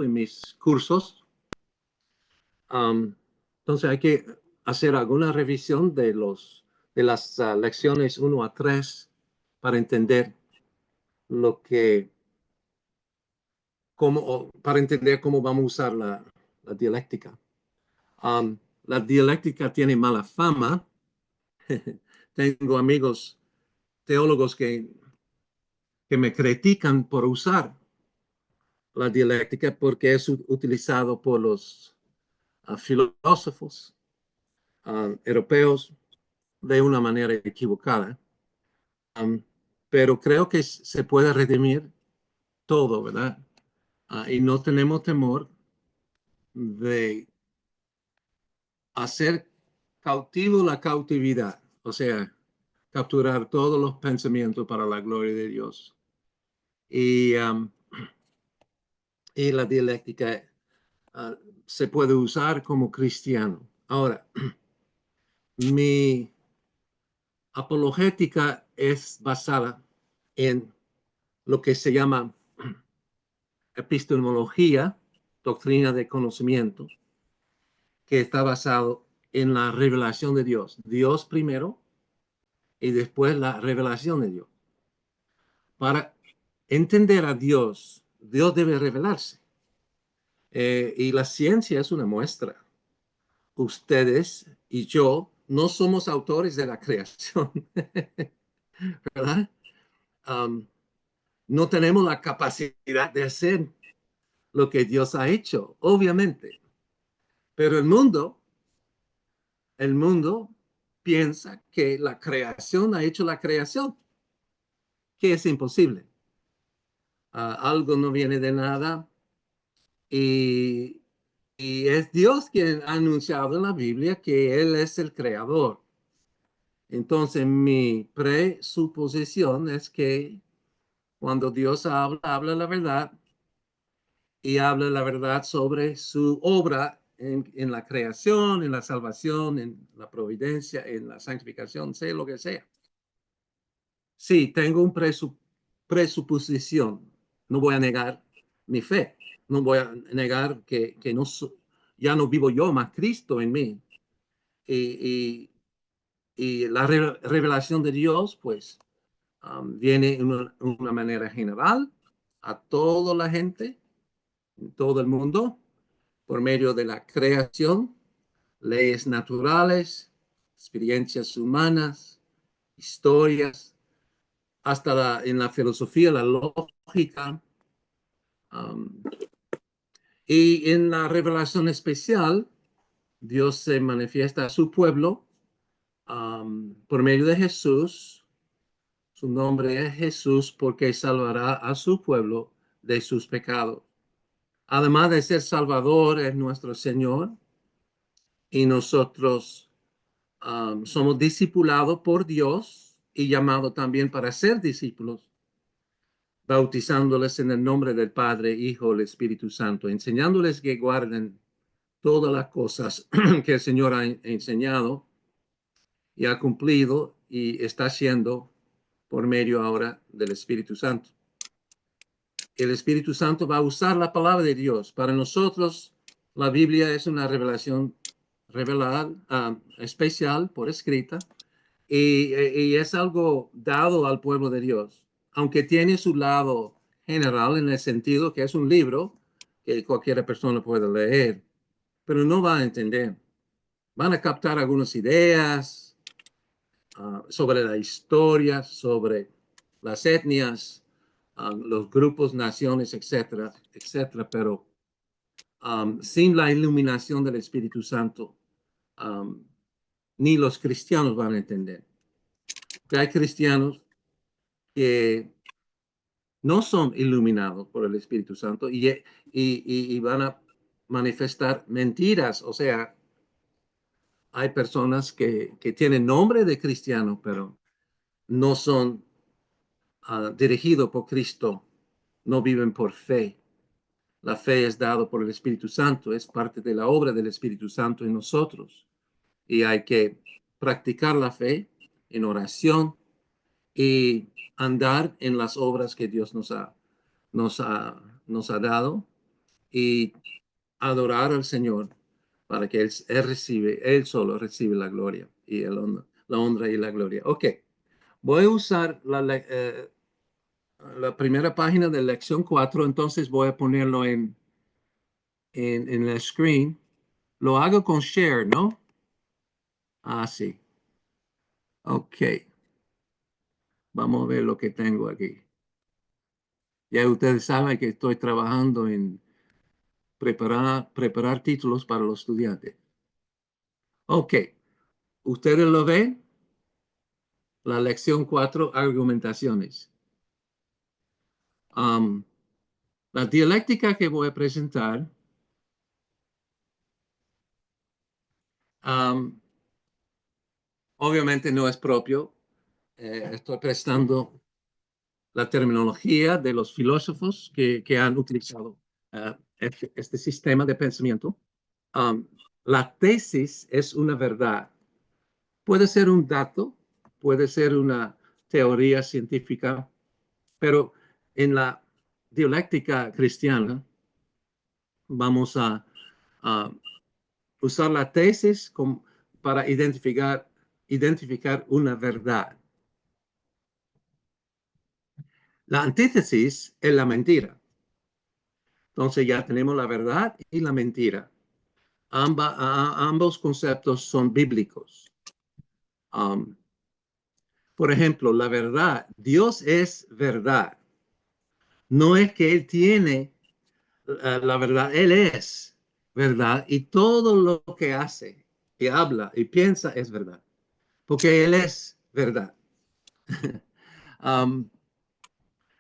en mis cursos. Entonces hay que hacer alguna revisión de las lecciones 1 a 3 para entender para entender cómo vamos a usar la dialéctica. La dialéctica tiene mala fama. Tengo amigos teólogos que me critican por usar la dialéctica porque es utilizado por los filósofos europeos de una manera equivocada. Pero creo que se puede redimir todo, ¿verdad? Y no tenemos temor de hacer cautivo la cautividad, o sea, capturar todos los pensamientos para la gloria de Dios. Y la dialéctica se puede usar como cristiano. Ahora, mi apologética es basada en lo que se llama epistemología, doctrina de conocimiento, que está basado en la revelación de Dios. Dios primero y después la revelación de Dios. Para entender a Dios, Dios debe revelarse. Y la ciencia es una muestra. Ustedes y yo no somos autores de la creación, ¿verdad? No tenemos la capacidad de hacer lo que Dios ha hecho, obviamente. Pero el mundo piensa que la creación ha hecho la creación, que es imposible. Algo no viene de nada y es Dios quien ha anunciado en la Biblia que Él es el creador. Entonces, mi presuposición es que cuando Dios habla la verdad y habla la verdad sobre su obra en la creación, en la salvación, en la providencia, en la santificación, sea lo que sea. Sí, tengo un presuposición. No voy a negar mi fe. No voy a negar que no ya no vivo yo, más Cristo en mí. Y la revelación de Dios, pues, viene en una manera general a toda la gente, en todo el mundo, por medio de la creación, leyes naturales, experiencias humanas, historias, hasta en la filosofía, la lógica. Y en la revelación especial, Dios se manifiesta a su pueblo por medio de Jesús. Su nombre es Jesús porque salvará a su pueblo de sus pecados. Además de ser Salvador, es nuestro Señor y nosotros somos discipulados por Dios y llamados también para ser discípulos, bautizándoles en el nombre del Padre, Hijo y Espíritu Santo, enseñándoles que guarden todas las cosas que el Señor ha enseñado y ha cumplido y está haciendo por medio ahora del Espíritu Santo. El Espíritu Santo va a usar la palabra de Dios. Para nosotros, la Biblia es una revelación revelada, especial, por escrita, y es algo dado al pueblo de Dios, aunque tiene su lado general en el sentido que es un libro que cualquier persona puede leer, pero no va a entender. Van a captar algunas ideas sobre la historia, sobre las etnias, los grupos, naciones, etcétera, etcétera, pero sin la iluminación del Espíritu Santo, ni los cristianos van a entender. Que hay cristianos que no son iluminados por el Espíritu Santo y van a manifestar mentiras. O sea, hay personas que tienen nombre de cristiano, pero no son dirigidos por Cristo, no viven por fe. La fe es dada por el Espíritu Santo, es parte de la obra del Espíritu Santo en nosotros. Y hay que practicar la fe en oración y andar en las obras que Dios nos ha dado. y adorar al Señor para que Él solo recibe la gloria y la honra y la gloria. Ok, voy a usar la primera página de lección 4, entonces voy a ponerlo en el screen. Lo hago con share, ¿no? Ah, sí. Ok. Vamos a ver lo que tengo aquí. Ya ustedes saben que estoy trabajando en preparar títulos para los estudiantes. Ok. Ustedes lo ven. La lección 4, argumentaciones. La dialéctica que voy a presentar obviamente no es propio. Estoy prestando la terminología de los filósofos que han utilizado este sistema de pensamiento. La tesis es una verdad. Puede ser un dato, puede ser una teoría científica, pero en la dialéctica cristiana vamos a usar la tesis para identificar una verdad. La antítesis es la mentira. Entonces ya tenemos la verdad y la mentira. Ambos conceptos son bíblicos. Por ejemplo, la verdad, Dios es verdad. No es que Él tiene la verdad, Él es verdad y todo lo que hace y habla y piensa es verdad, porque Él es verdad.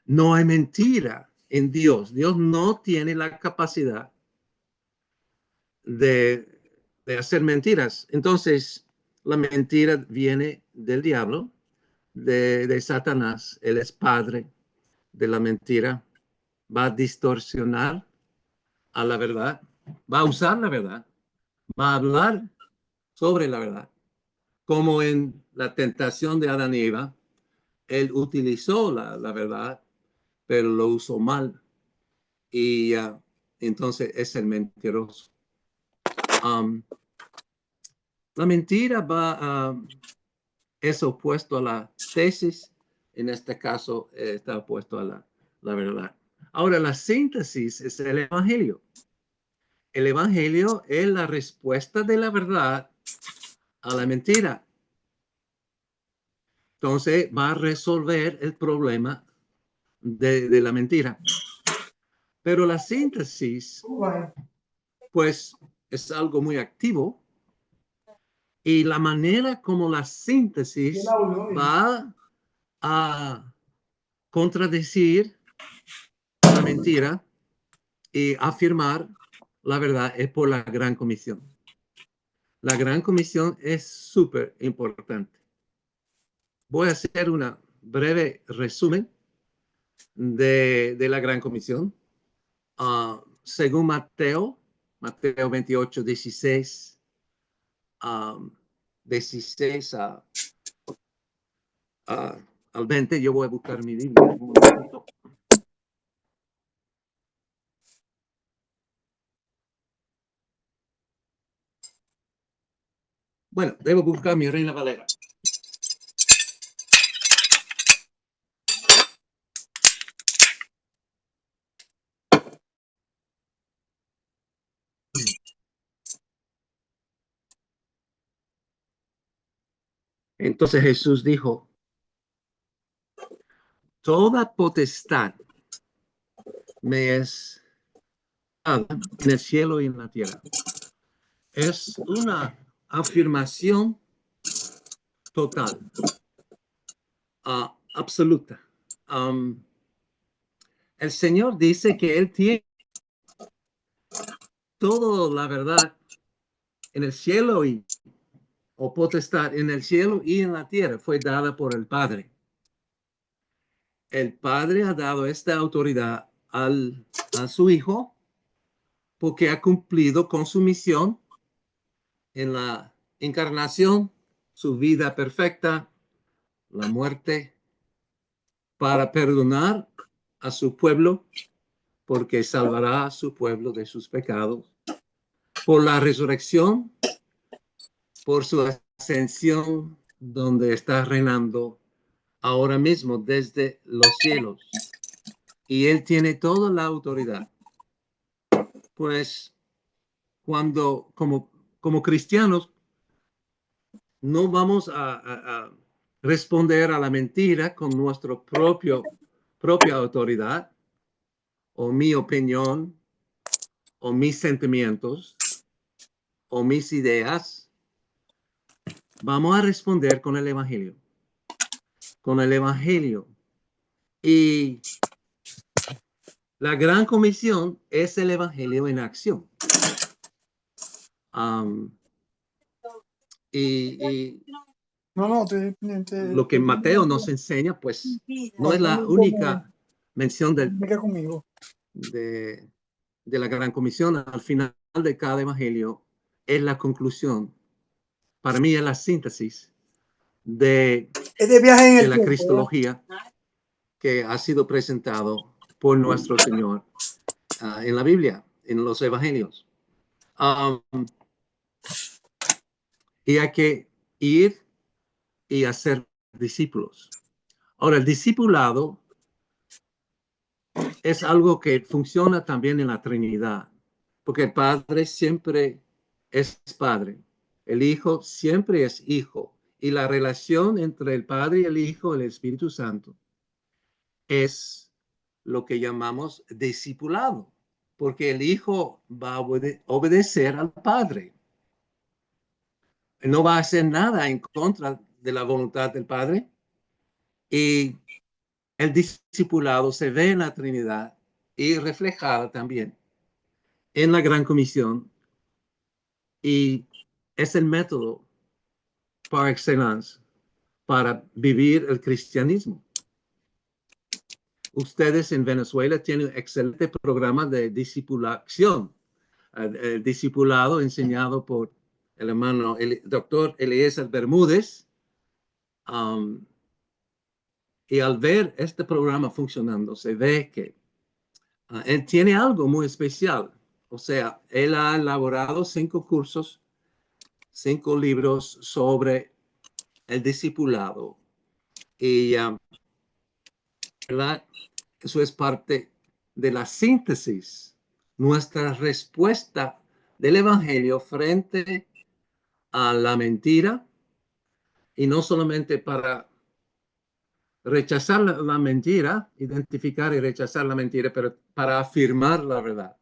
No hay mentira en Dios. Dios no tiene la capacidad de, de hacer mentiras. Entonces, la mentira viene del diablo, de Satanás. Él es padre de la mentira. Va a distorsionar a la verdad. Va a usar la verdad. Va a hablar sobre la verdad. Como en la tentación de Adán y Eva, él utilizó la verdad, pero lo usó mal. Y entonces es el mentiroso. La mentira es opuesto a la tesis. En este caso está opuesto a la verdad. Ahora, la síntesis es el evangelio. El evangelio es la respuesta de la verdad a la mentira. Entonces va a resolver el problema de la mentira. Pero la síntesis, pues, es algo muy activo y la manera como la síntesis va a contradecir la mentira y afirmar la verdad es por la gran comisión. La gran comisión es súper importante. Voy a hacer un breve resumen de la gran comisión. Según Mateo 28, 16, 16 al 20, yo voy a buscar mi Biblia. Un momentito. Bueno, debo buscar mi Reina Valera. Entonces Jesús dijo, toda potestad me es dada en el cielo y en la tierra. Es una afirmación total, absoluta. El Señor dice que Él tiene toda la verdad en el cielo o potestad en el cielo y en la tierra fue dada por el Padre. El Padre ha dado esta autoridad a su Hijo porque ha cumplido con su misión en la encarnación, su vida perfecta, la muerte, para perdonar a su pueblo porque salvará a su pueblo de sus pecados, por la resurrección, por su ascensión, donde está reinando ahora mismo desde los cielos. Y Él tiene toda la autoridad. Pues cuando, como cristianos, no vamos a responder a la mentira con nuestra propia autoridad, o mi opinión, o mis sentimientos, o mis ideas. Vamos a responder con el Evangelio. Con el Evangelio. Y la gran comisión es el Evangelio en acción. Y No, estoy pendiente. lo que Mateo nos enseña, pues, no es la única mención Conmigo. de la gran comisión. Al final de cada evangelio es la conclusión. Para mí es la síntesis de viaje en el la tiempo, cristología que ha sido presentado por nuestro Señor en la Biblia, en los evangelios. Y hay que ir y hacer discípulos. Ahora, el discipulado es algo que funciona también en la Trinidad, porque el Padre siempre es Padre, el Hijo siempre es Hijo, y la relación entre el Padre y el Hijo, el Espíritu Santo, es lo que llamamos discipulado, porque el Hijo va a obedecer al Padre. No va a hacer nada en contra de la voluntad del Padre, y el discipulado se ve en la Trinidad y reflejada también en la Gran Comisión, y es el método par excellence para vivir el cristianismo. Ustedes en Venezuela tienen un excelente programa de discipulación, el discipulado enseñado por el hermano, el doctor Eliezer Bermúdez. Y al ver este programa funcionando, se ve que él tiene algo muy especial. O sea, él ha elaborado 5 cursos, 5 libros sobre el discipulado. Y ¿verdad? Eso es parte de la síntesis, nuestra respuesta del Evangelio frente a la mentira, y no solamente para rechazar la mentira, identificar y rechazar la mentira, pero para afirmar la verdad,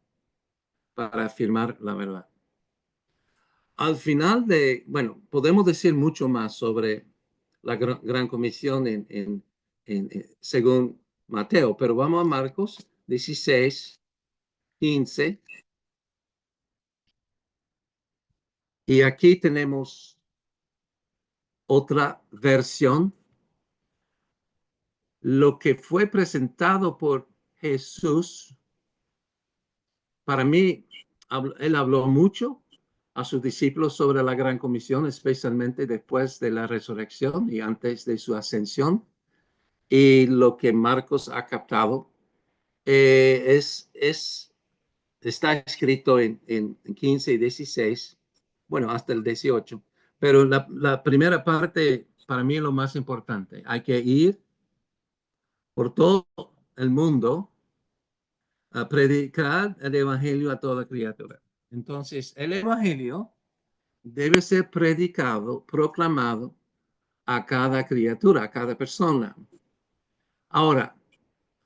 para afirmar la verdad. Al final bueno, podemos decir mucho más sobre la gran comisión según Mateo, pero vamos a Marcos 16, 15. Y aquí tenemos otra versión. Lo que fue presentado por Jesús, para mí, él habló mucho a sus discípulos sobre la gran comisión, especialmente después de la resurrección y antes de su ascensión. Y lo que Marcos ha captado está escrito en 15 y 16, bueno, hasta el 18. Pero la primera parte para mí es lo más importante. Hay que ir por todo el mundo a predicar el evangelio a toda criatura. Entonces, el evangelio debe ser predicado, proclamado a cada criatura, a cada persona. Ahora,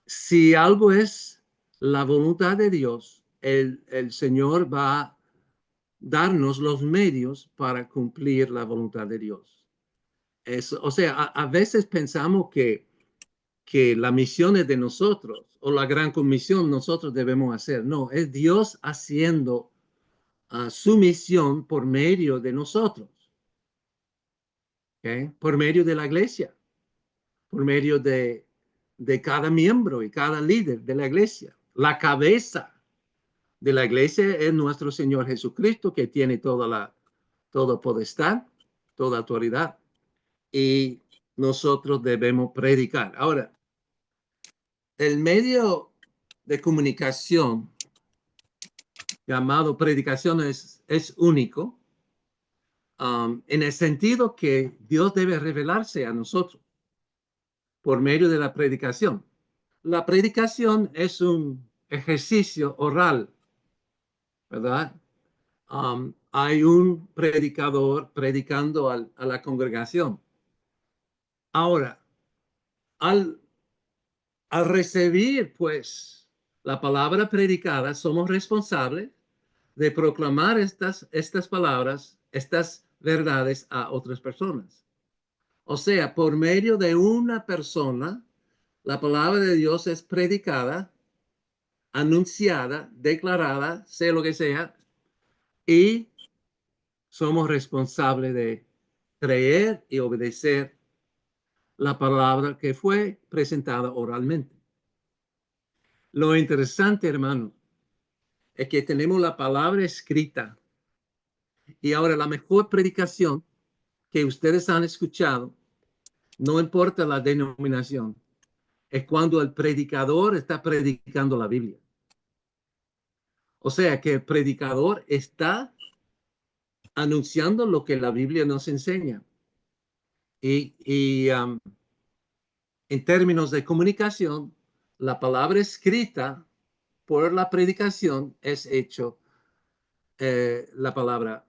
si algo es la voluntad de Dios, el Señor va a darnos los medios para cumplir la voluntad de Dios. O sea, a veces pensamos que la misión es de nosotros, o la gran comisión nosotros debemos hacer. No, es Dios haciendo su misión por medio de nosotros, ¿okay? Por medio de la iglesia, por medio de cada miembro y cada líder de la iglesia. La cabeza de la iglesia es nuestro Señor Jesucristo, que tiene toda potestad, toda autoridad, y nosotros debemos predicar. Ahora, el medio de comunicación llamado predicación es único, en el sentido que Dios debe revelarse a nosotros por medio de la predicación. La predicación es un ejercicio oral, ¿verdad? Hay un predicador predicando a la congregación. Ahora, al, al recibir, pues, la palabra predicada, somos responsables de proclamar estas palabras, estas verdades a otras personas. O sea, por medio de una persona, la palabra de Dios es predicada, anunciada, declarada, sea lo que sea, y somos responsables de creer y obedecer la palabra que fue presentada oralmente. Lo interesante, hermano, es que tenemos la palabra escrita y ahora la mejor predicación que ustedes han escuchado, no importa la denominación, es cuando el predicador está predicando la Biblia. O sea que el predicador está anunciando lo que la Biblia nos enseña. Y en términos de comunicación, la palabra escrita por la predicación es hecho la palabra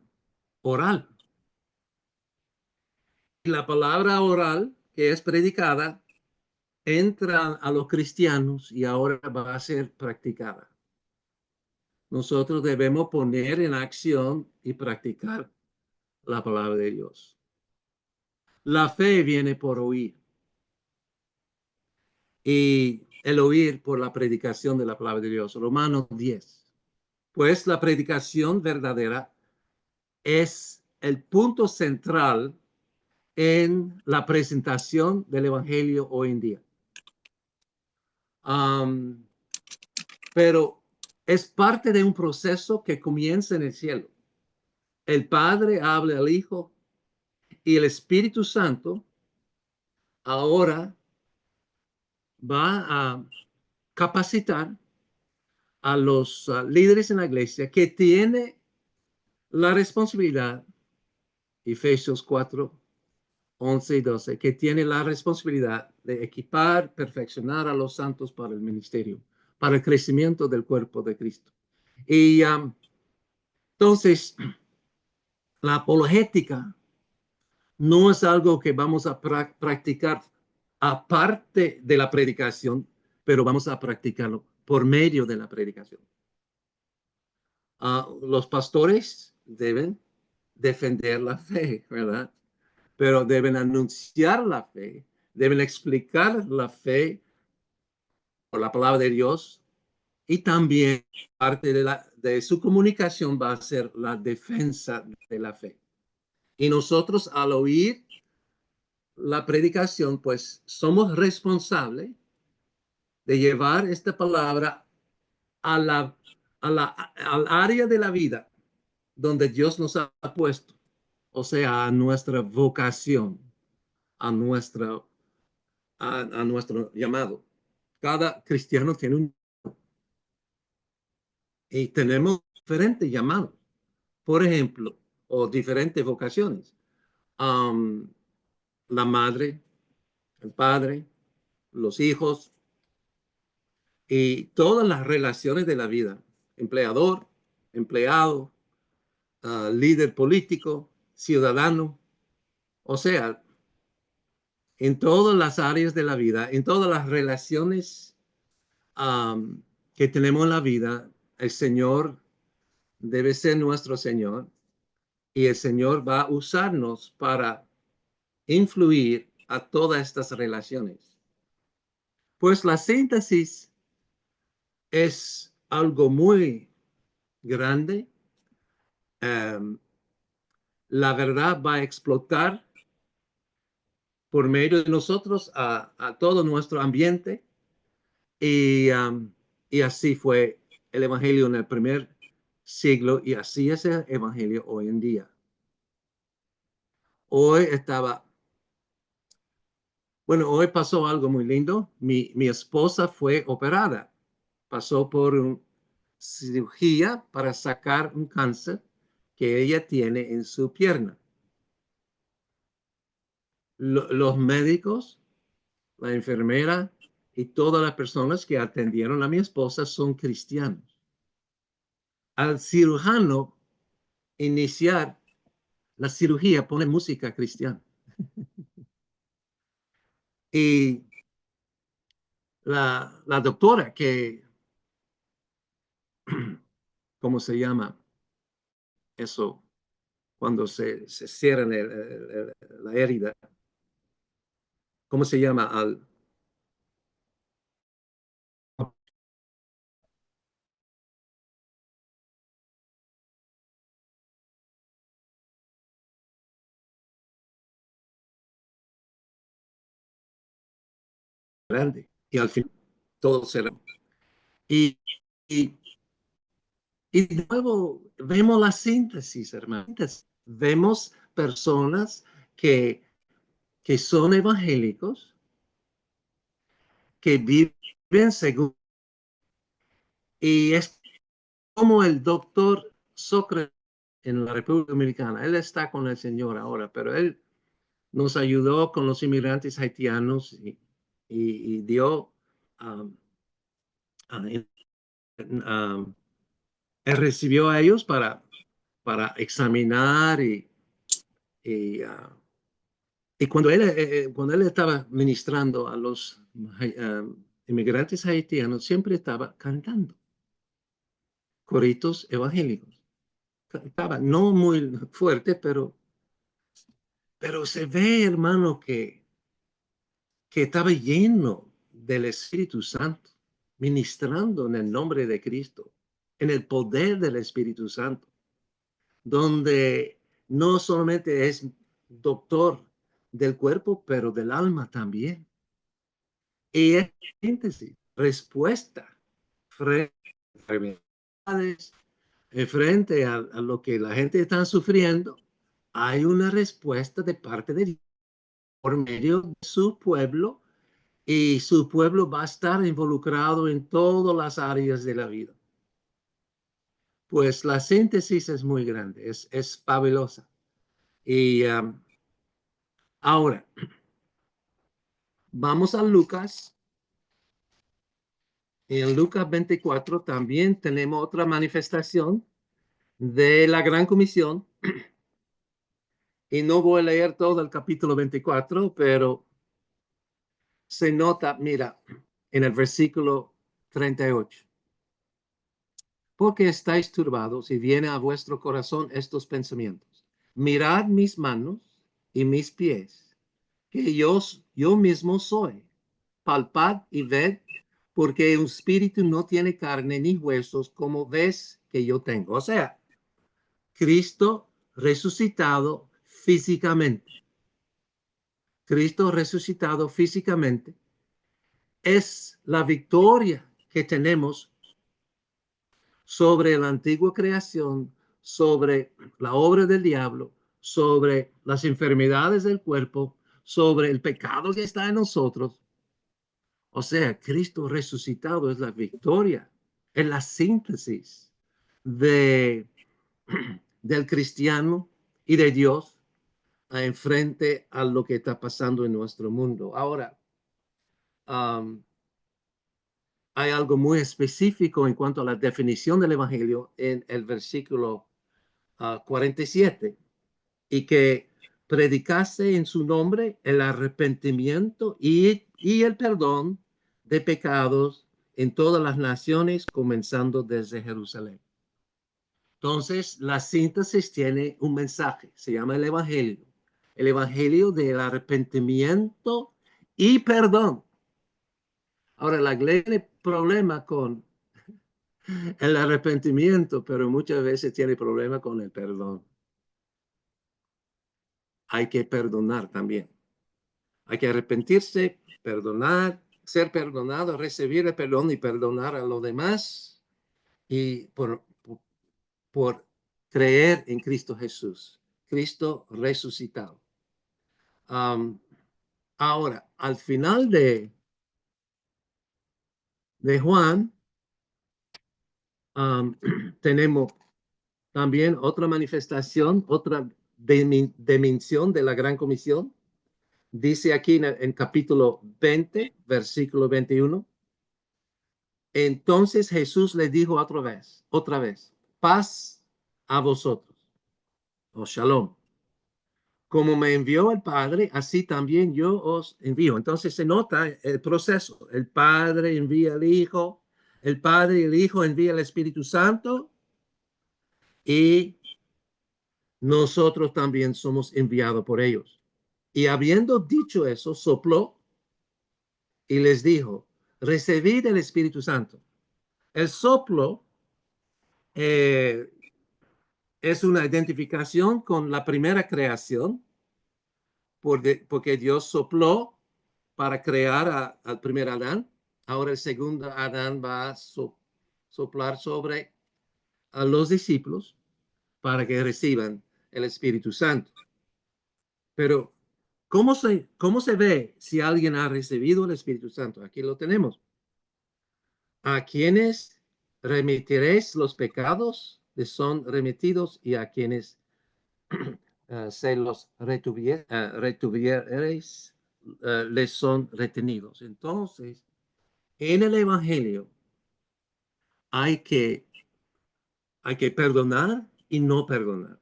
oral. La palabra oral que es predicada entra a los cristianos y ahora va a ser practicada. Nosotros debemos poner en acción y practicar la palabra de Dios. La fe viene por oír y el oír por la predicación de la palabra de Dios. Romanos 10. Pues la predicación verdadera es el punto central en la presentación del evangelio hoy en día. Pero es parte de un proceso que comienza en el cielo. El Padre habla al Hijo y el Espíritu Santo ahora va a capacitar a los líderes en la iglesia que tiene la responsabilidad, Efesios 4, 11 y 12, que tiene la responsabilidad de equipar, perfeccionar a los santos para el ministerio, para el crecimiento del cuerpo de Cristo. Y entonces, la apologética no es algo que vamos a practicar aparte de la predicación, pero vamos a practicarlo por medio de la predicación. Los pastores deben defender la fe, ¿verdad? Pero deben anunciar la fe, deben explicar la fe por la palabra de Dios y también parte de su comunicación va a ser la defensa de la fe. Y nosotros al oír la predicación, pues somos responsables de llevar esta palabra al área de la vida donde Dios nos ha puesto, o sea, a nuestra vocación, a nuestro llamado. Cada cristiano tiene y tenemos diferentes llamados, por ejemplo, o diferentes vocaciones. La madre, el padre, los hijos y todas las relaciones de la vida, empleador, empleado, líder político, ciudadano, o sea, en todas las áreas de la vida, en todas las relaciones que tenemos en la vida, el Señor debe ser nuestro Señor y el Señor va a usarnos para influir a todas estas relaciones. Pues la síntesis es algo muy grande. La verdad va a explotar por medio de nosotros a todo nuestro ambiente y así fue el evangelio en el primer siglo y así es el evangelio hoy en día. Hoy pasó algo muy lindo. Mi esposa fue operada pasó por una cirugía para sacar un cáncer que ella tiene en su pierna. Los médicos, la enfermera y todas las personas que atendieron a mi esposa son cristianos. Al cirujano iniciar la cirugía pone música cristiana. Y la doctora que, ¿cómo se llama eso? Cuando se cierra la herida. ¿Cómo se llama? Grande. Y al final todo será. Y, y, y de nuevo vemos la síntesis, hermanos. Vemos personas que son evangélicos, que viven según. Y es como el doctor Sócrates en la República Dominicana. Él está con el Señor ahora, pero él nos ayudó con los inmigrantes haitianos y dio, um, uh, um, él recibió a ellos para examinar y cuando él estaba ministrando a los inmigrantes haitianos, siempre estaba cantando coritos evangélicos. Cantaba, no muy fuerte, pero se ve, hermano, que estaba lleno del Espíritu Santo, ministrando en el nombre de Cristo, en el poder del Espíritu Santo, donde no solamente es doctor del cuerpo, pero del alma también. Y es síntesis, respuesta frente a enfermedades, frente a lo que la gente está sufriendo. Hay una respuesta de parte de Dios por medio de su pueblo y su pueblo va a estar involucrado en todas las áreas de la vida. Pues la síntesis es muy grande, es fabulosa. Y ahora, vamos a Lucas. En Lucas 24 también tenemos otra manifestación de la Gran Comisión. Y no voy a leer todo el capítulo 24, pero se nota, mira, en el versículo 38. Porque estáis turbados y viene a vuestro corazón estos pensamientos. Mirad mis manos y mis pies, que yo mismo soy. Palpad y ved, porque un espíritu no tiene carne ni huesos, como ves que yo tengo. O sea, Cristo resucitado físicamente. Cristo resucitado físicamente es la victoria que tenemos sobre la antigua creación, sobre la obra del diablo, sobre las enfermedades del cuerpo, sobre el pecado que está en nosotros. O sea, Cristo resucitado es la victoria, es la síntesis de, del cristiano y de Dios en frente a lo que está pasando en nuestro mundo. Ahora, hay algo muy específico en cuanto a la definición del Evangelio en el versículo 47, y que predicase en su nombre el arrepentimiento y el perdón de pecados en todas las naciones, comenzando desde Jerusalén. Entonces, la síntesis tiene un mensaje, se llama el Evangelio del arrepentimiento y perdón. Ahora, la iglesia tiene problema con el arrepentimiento, pero muchas veces tiene problema con el perdón. Hay que perdonar también. Hay que arrepentirse, perdonar, ser perdonado, recibir el perdón y perdonar a los demás y por creer en Cristo Jesús, Cristo resucitado. Ahora, al final de Juan, tenemos también otra manifestación, otra dimensión de la Gran Comisión. Dice aquí en capítulo 20, versículo 21. Entonces Jesús le dijo otra vez, paz a vosotros, o shalom. Como me envió el Padre, así también yo os envío. Entonces se nota el proceso. El Padre envía al Hijo, el Padre y el Hijo envía el Espíritu Santo, y nosotros también somos enviados por ellos. Y habiendo dicho eso, sopló y les dijo, recibid el Espíritu Santo. El soplo es una identificación con la primera creación, porque Dios sopló para crear al primer Adán. Ahora el segundo Adán va a soplar sobre a los discípulos para que reciban el Espíritu Santo. Pero, ¿cómo se ve si alguien ha recibido el Espíritu Santo? Aquí lo tenemos. A quienes remitiréis los pecados, les son remitidos, y a quienes se los retuviereis, les son retenidos. Entonces, en el Evangelio hay que perdonar y no perdonar.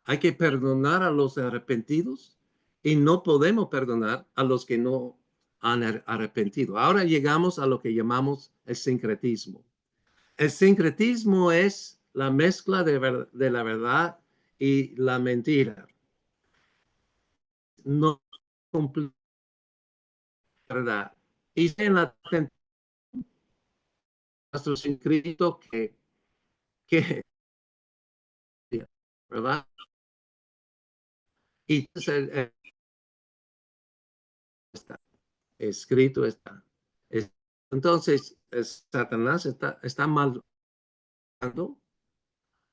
Hay que perdonar a los arrepentidos y no podemos perdonar a los que no han arrepentido. Ahora llegamos a lo que llamamos el sincretismo. El sincretismo es la mezcla de la verdad y la mentira. No cumple la verdad. Y en la nuestro sincretismo que ¿verdad? Y está escrito, está. Entonces, Satanás está mal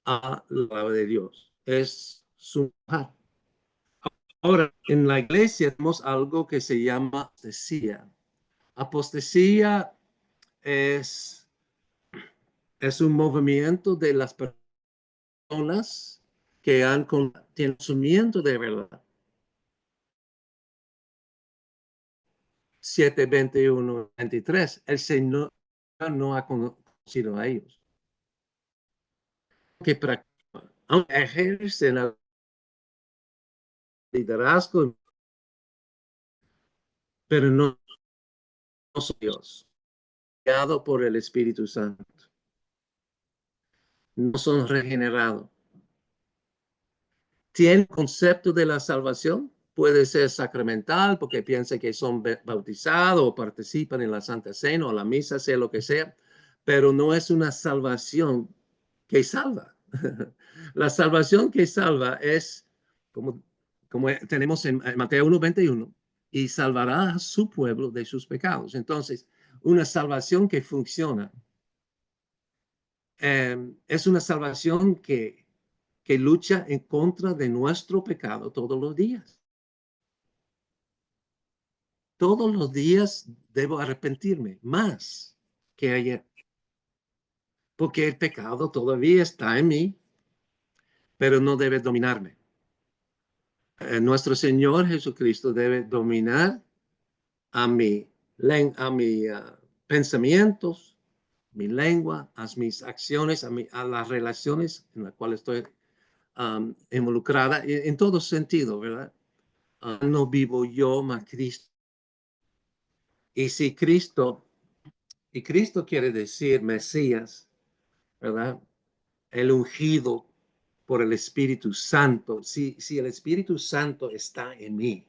a la palabra de Dios. Es su mujer. Ahora, en la iglesia tenemos algo que se llama apostasía. Apostasía es un movimiento de las personas que tienen conocimiento de verdad. 7:21-23. El Señor no ha conocido a ellos. Que aunque ejercen el liderazgo, pero no son Dios, guiados por el Espíritu Santo. No son regenerados. Tienen concepto de la salvación, puede ser sacramental porque piensan que son bautizados o participan en la Santa Cena o la misa, sea lo que sea, pero no es una salvación que salva. La salvación que salva es como tenemos en Mateo 1:21, y salvará a su pueblo de sus pecados. Entonces, una salvación que funciona es una salvación que lucha en contra de nuestro pecado todos los días. Todos los días debo arrepentirme más que ayer, porque el pecado todavía está en mí, pero no debe dominarme. Nuestro Señor Jesucristo debe dominar a mis pensamientos, mi lengua, a mis acciones, a las relaciones en las cuales estoy involucrada, en todo sentido, ¿verdad? No vivo yo, mas Cristo. Y si Cristo quiere decir Mesías, ¿verdad? El ungido por el Espíritu Santo. Si el Espíritu Santo está en mí,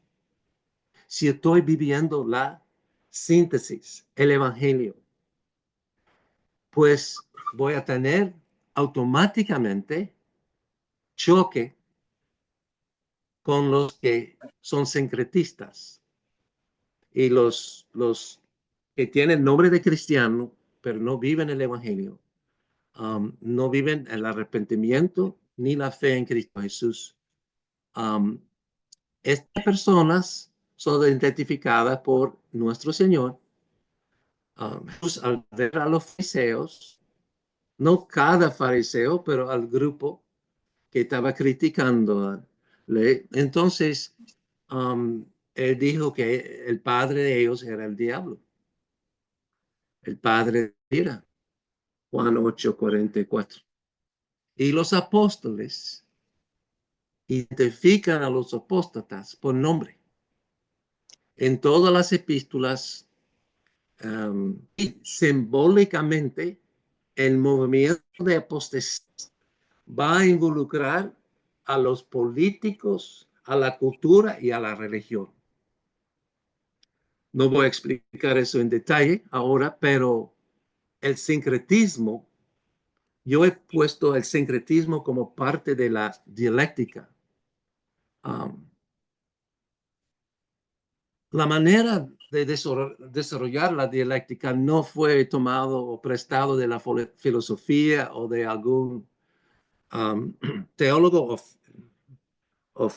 si estoy viviendo la síntesis, el Evangelio, pues voy a tener automáticamente choque con los que son sincretistas y los que tienen nombre de cristiano, pero no viven el Evangelio. No viven el arrepentimiento ni la fe en Cristo Jesús. Estas personas son identificadas por nuestro Señor. Al ver a los fariseos, no cada fariseo, pero al grupo que estaba criticando. Entonces, él dijo que el padre de ellos era el diablo, el padre de ira, Juan 8:44. Y los apóstoles identifican a los apóstatas por nombre. En todas las epístolas, y simbólicamente, el movimiento de apostasía va a involucrar a los políticos, a la cultura y a la religión. No voy a explicar eso en detalle ahora, pero el sincretismo, yo he puesto el sincretismo como parte de la dialéctica. Um, la manera de desarrollar la dialéctica no fue tomado o prestado de la filosofía o de algún teólogo o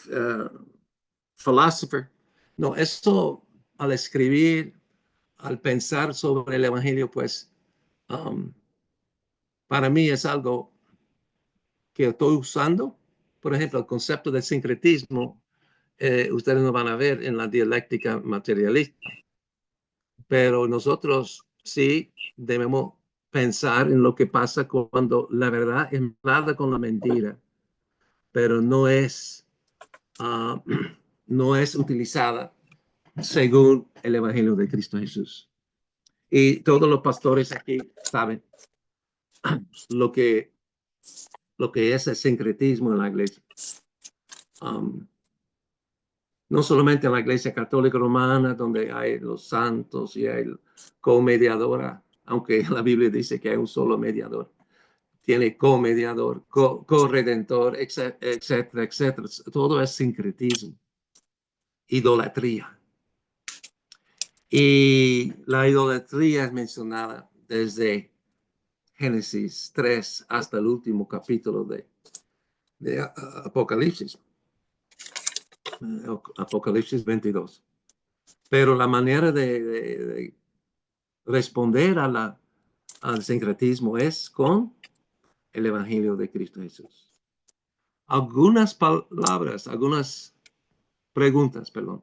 philosopher. No, esto al escribir, al pensar sobre el Evangelio, pues para mí es algo que estoy usando. Por ejemplo, el concepto del sincretismo, ustedes lo van a ver en la dialéctica materialista, pero nosotros sí debemos pensar en lo que pasa cuando la verdad entrada con la mentira, pero no es utilizada según el Evangelio de Cristo Jesús. Y todos los pastores aquí saben lo que, lo que es el sincretismo en la iglesia. No solamente en la iglesia católica romana, donde hay los santos y hay co-mediadora, aunque la Biblia dice que hay un solo mediador. Tiene co-mediador, co-redentor, etcétera, etcétera. Todo es sincretismo, idolatría. Y la idolatría es mencionada desde Génesis 3 hasta el último capítulo de Apocalipsis. Apocalipsis 22. Pero la manera de responder al sincretismo es con el Evangelio de Cristo Jesús. Algunas palabras, algunas preguntas, perdón.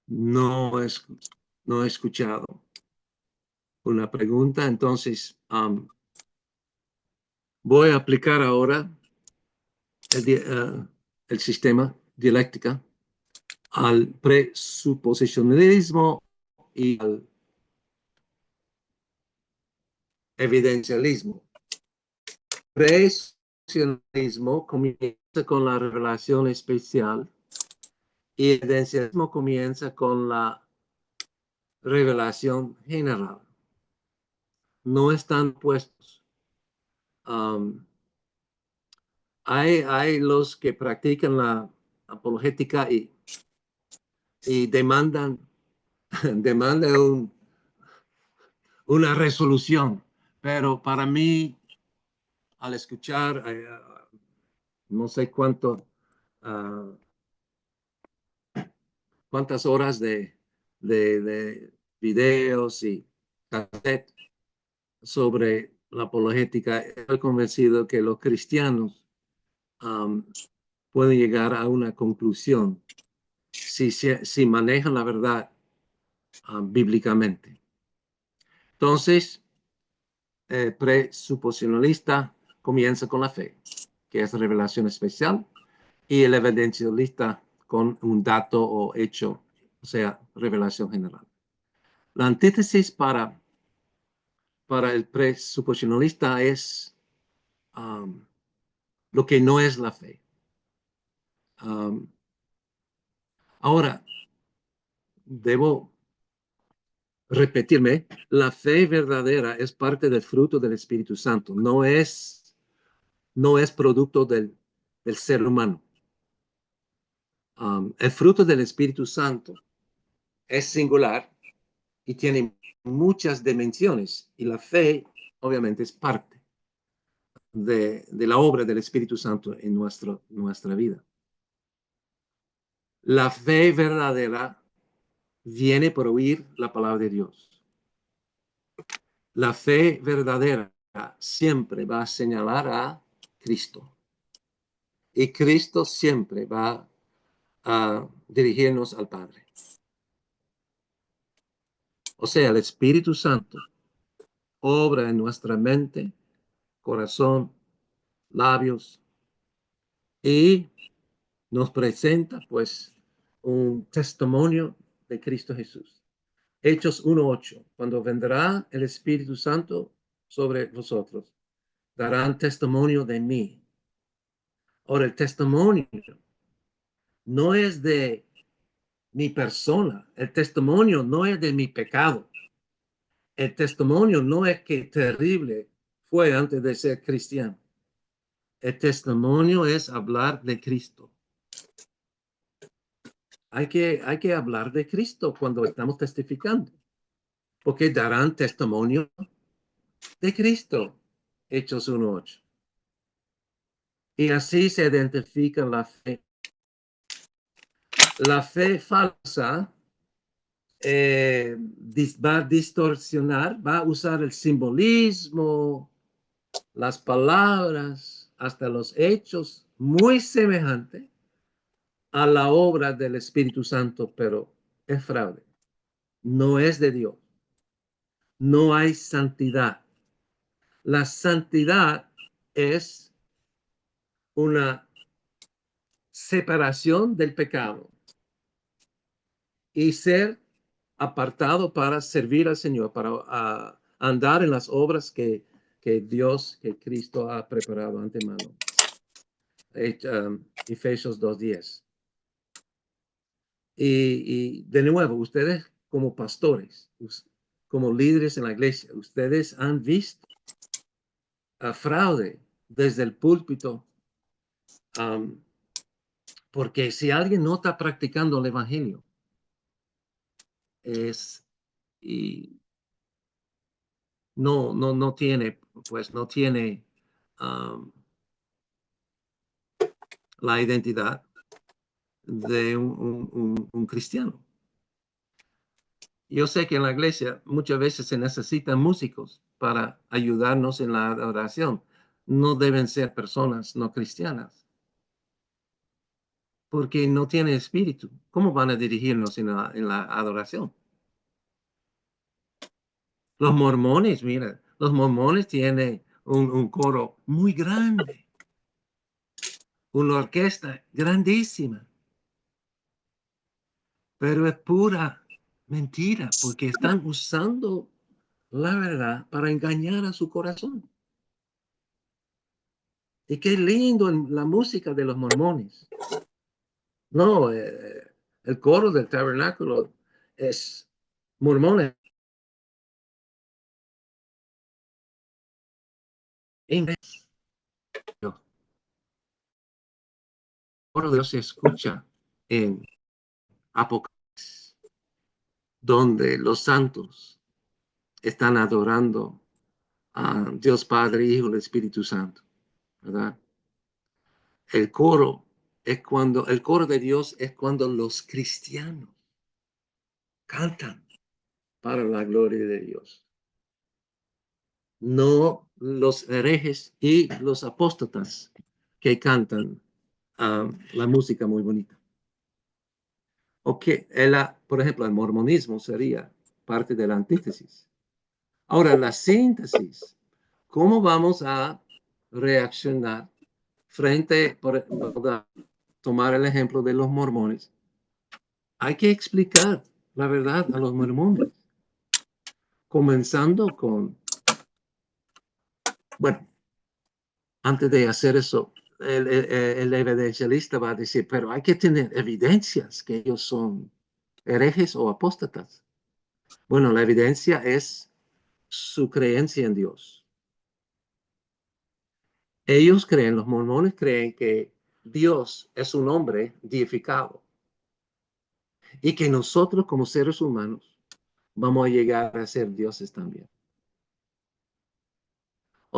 No, no he escuchado una pregunta, entonces voy a aplicar ahora el sistema dialéctica al presuposicionalismo y al evidencialismo. Presuposicionalismo comienza con la revelación especial y el evidencialismo comienza con la revelación general. No están puestos. Hay los que practican la apologética y demandan una resolución, pero para mí, al escuchar, no sé cuántas horas de videos y cassette sobre la apologética, estoy convencido que los cristianos pueden llegar a una conclusión si manejan la verdad bíblicamente. Entonces, presuposicionalista comienza con la fe, que es revelación especial, y el evidencialista con un dato o hecho, o sea, revelación general. La antítesis para el presuposicionalista es lo que no es la fe. Ahora, debo repetirme, la fe verdadera es parte del fruto del Espíritu Santo, no es producto del ser humano. El fruto del Espíritu Santo es singular y tiene muchas dimensiones y la fe obviamente es parte. de la obra del Espíritu Santo en nuestra vida. La fe verdadera viene por oír la palabra de Dios. La fe verdadera siempre va a señalar a Cristo. Y Cristo siempre va a dirigirnos al Padre. O sea, el Espíritu Santo obra en nuestra mente, corazón, labios y nos presenta pues un testimonio de Cristo Jesús. Hechos 1:8, cuando vendrá el Espíritu Santo sobre vosotros, darán testimonio de mí. Ahora, el testimonio no es de mi persona, el testimonio no es de mi pecado. El testimonio no es que terrible fue antes de ser cristiano. El testimonio es hablar de Cristo. Hay que hablar de Cristo cuando estamos testificando, porque darán testimonio de Cristo. Hechos 1:8. Y así se identifica la fe. La fe falsa va a distorsionar, va a usar el simbolismo, las palabras, hasta los hechos, muy semejante a la obra del Espíritu Santo, pero es fraude. No es de Dios. No hay santidad. La santidad es una separación del pecado y ser apartado para servir al Señor, para andar en las obras que Dios, que Cristo ha preparado antemano. Efesios 2:10. Y de nuevo, ustedes como pastores, como líderes en la iglesia, ustedes han visto fraude desde el púlpito, porque si alguien no está practicando el evangelio, y no tiene, pues no tiene la identidad de un cristiano. Yo sé que en la iglesia muchas veces se necesitan músicos para ayudarnos en la adoración. No deben ser personas no cristianas, porque no tienen espíritu. ¿Cómo van a dirigirnos en la adoración? Los mormones, mira, los mormones tienen un coro muy grande, una orquesta grandísima, pero es pura mentira, porque están usando la verdad para engañar a su corazón. Y qué lindo en la música de los mormones. No, el coro del tabernáculo es mormones. El coro de Dios se escucha en Apocalipsis, donde los santos están adorando a Dios Padre, Hijo y Espíritu Santo, ¿verdad? El coro de Dios es cuando los cristianos cantan para la gloria de Dios. No los herejes y los apóstatas que cantan la música muy bonita. Por ejemplo, el mormonismo sería parte de la antítesis. Ahora, la síntesis, ¿cómo vamos a reaccionar a tomar el ejemplo de los mormones? Hay que explicar la verdad a los mormones, comenzando con, bueno, antes de hacer eso, el evidencialista va a decir, pero hay que tener evidencias que ellos son herejes o apóstatas. Bueno, la evidencia es su creencia en Dios. Los mormones creen que Dios es un hombre deificado y que nosotros como seres humanos vamos a llegar a ser dioses también.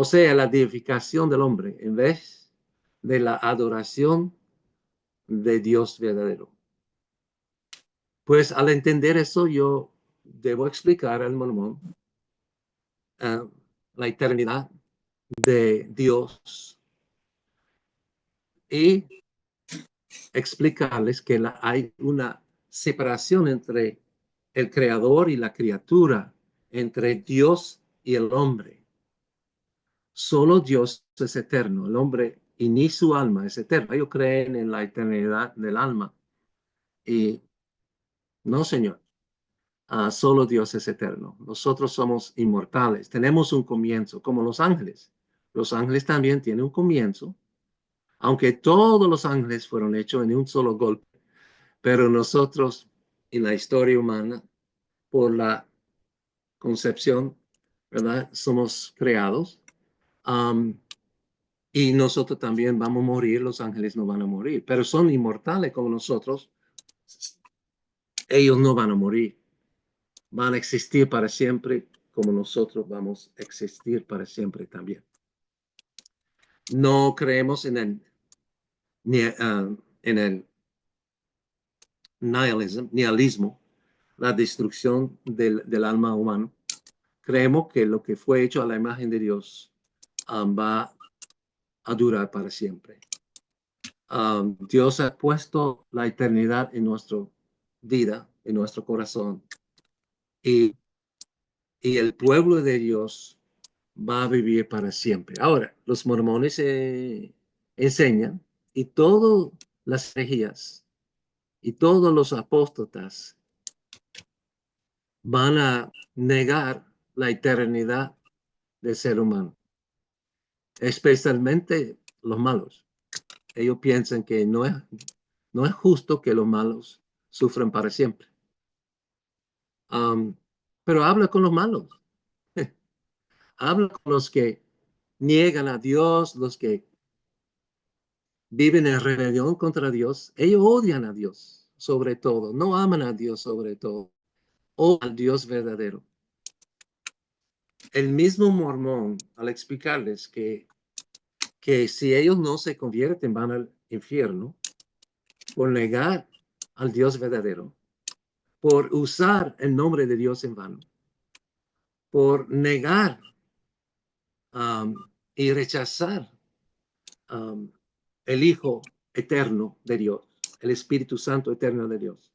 O sea, la deificación del hombre en vez de la adoración de Dios verdadero. Pues al entender eso, yo debo explicar al mormón la eternidad de Dios y explicarles que hay una separación entre el creador y la criatura, entre Dios y el hombre. Solo Dios es eterno, el hombre y ni su alma es eterna. Ellos creen en la eternidad del alma y no, Señor. Solo Dios es eterno. Nosotros somos inmortales. Tenemos un comienzo, como los ángeles. Los ángeles también tienen un comienzo, aunque todos los ángeles fueron hechos en un solo golpe. Pero nosotros, en la historia humana, por la concepción, ¿verdad? Somos creados. Y nosotros también vamos a morir, los ángeles no van a morir, pero son inmortales como nosotros. Ellos no van a morir. Van a existir para siempre como nosotros vamos a existir para siempre también. No creemos en el nihilismo, la destrucción del alma humana. Creemos que lo que fue hecho a la imagen de Dios va a durar para siempre. Dios ha puesto la eternidad en nuestra vida, en nuestro corazón. Y el pueblo de Dios va a vivir para siempre. Ahora, los mormones enseñan y todas las herejías y todos los apóstatas van a negar la eternidad del ser humano, especialmente los malos. Ellos piensan que no es justo que los malos sufran para siempre. Pero habla con los malos. Habla con los que niegan a Dios, los que viven en rebelión contra Dios. Ellos odian a Dios sobre todo, no aman a Dios sobre todo, o al Dios verdadero. El mismo mormón, al explicarles que si ellos no se convierten, van al infierno, por negar al Dios verdadero, por usar el nombre de Dios en vano, por negar y rechazar el Hijo eterno de Dios, el Espíritu Santo eterno de Dios.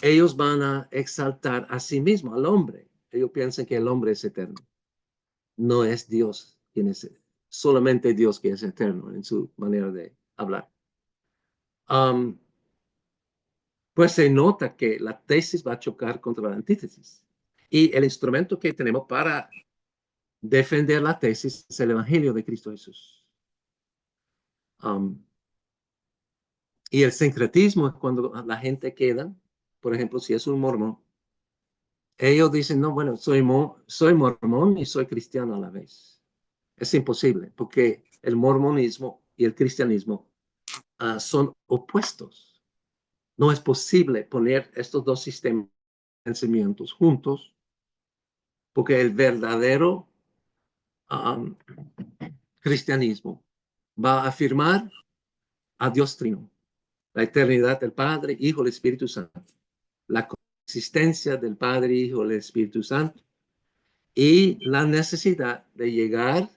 Ellos van a exaltar a sí mismo, al hombre. Ellos piensan que el hombre es eterno. No es Dios quien es, solamente Dios que es eterno en su manera de hablar. Pues se nota que la tesis va a chocar contra la antítesis. Y el instrumento que tenemos para defender la tesis es el Evangelio de Cristo Jesús. Y el sincretismo es cuando la gente queda, por ejemplo, si es un mormón, ellos dicen, no, bueno, soy mormón y soy cristiano a la vez. Es imposible, porque el mormonismo y el cristianismo son opuestos. No es posible poner estos dos sistemas de pensamientos juntos, porque el verdadero cristianismo va a afirmar a Dios Trino, la eternidad del Padre, Hijo y Espíritu Santo, la existencia del Padre, Hijo y el Espíritu Santo, y la necesidad de llegar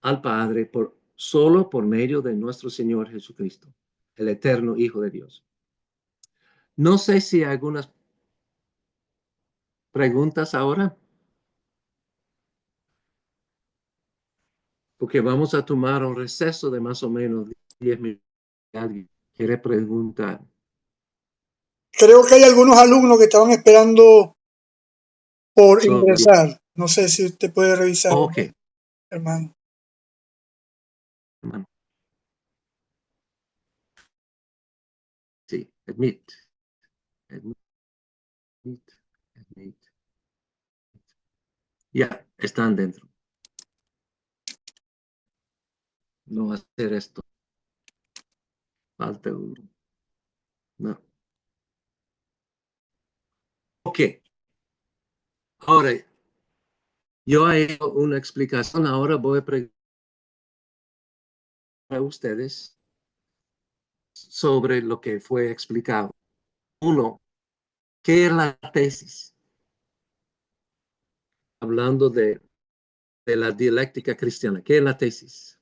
al Padre solo por medio de nuestro Señor Jesucristo, el eterno Hijo de Dios. No sé si hay algunas preguntas ahora, porque vamos a tomar un receso de más o menos 10 minutos. ¿Alguien quiere preguntar? Creo que hay algunos alumnos que estaban esperando por ingresar. No sé si usted puede revisar, Ok, hermano. hermano. Sí, admit. Ya, están dentro. No va a hacer esto. Falta uno. No. Ok. Ahora, Yo he hecho una explicación, ahora voy a preguntar a ustedes sobre lo que fue explicado. Uno, ¿qué es la tesis? Hablando de la dialéctica cristiana, ¿qué es la tesis?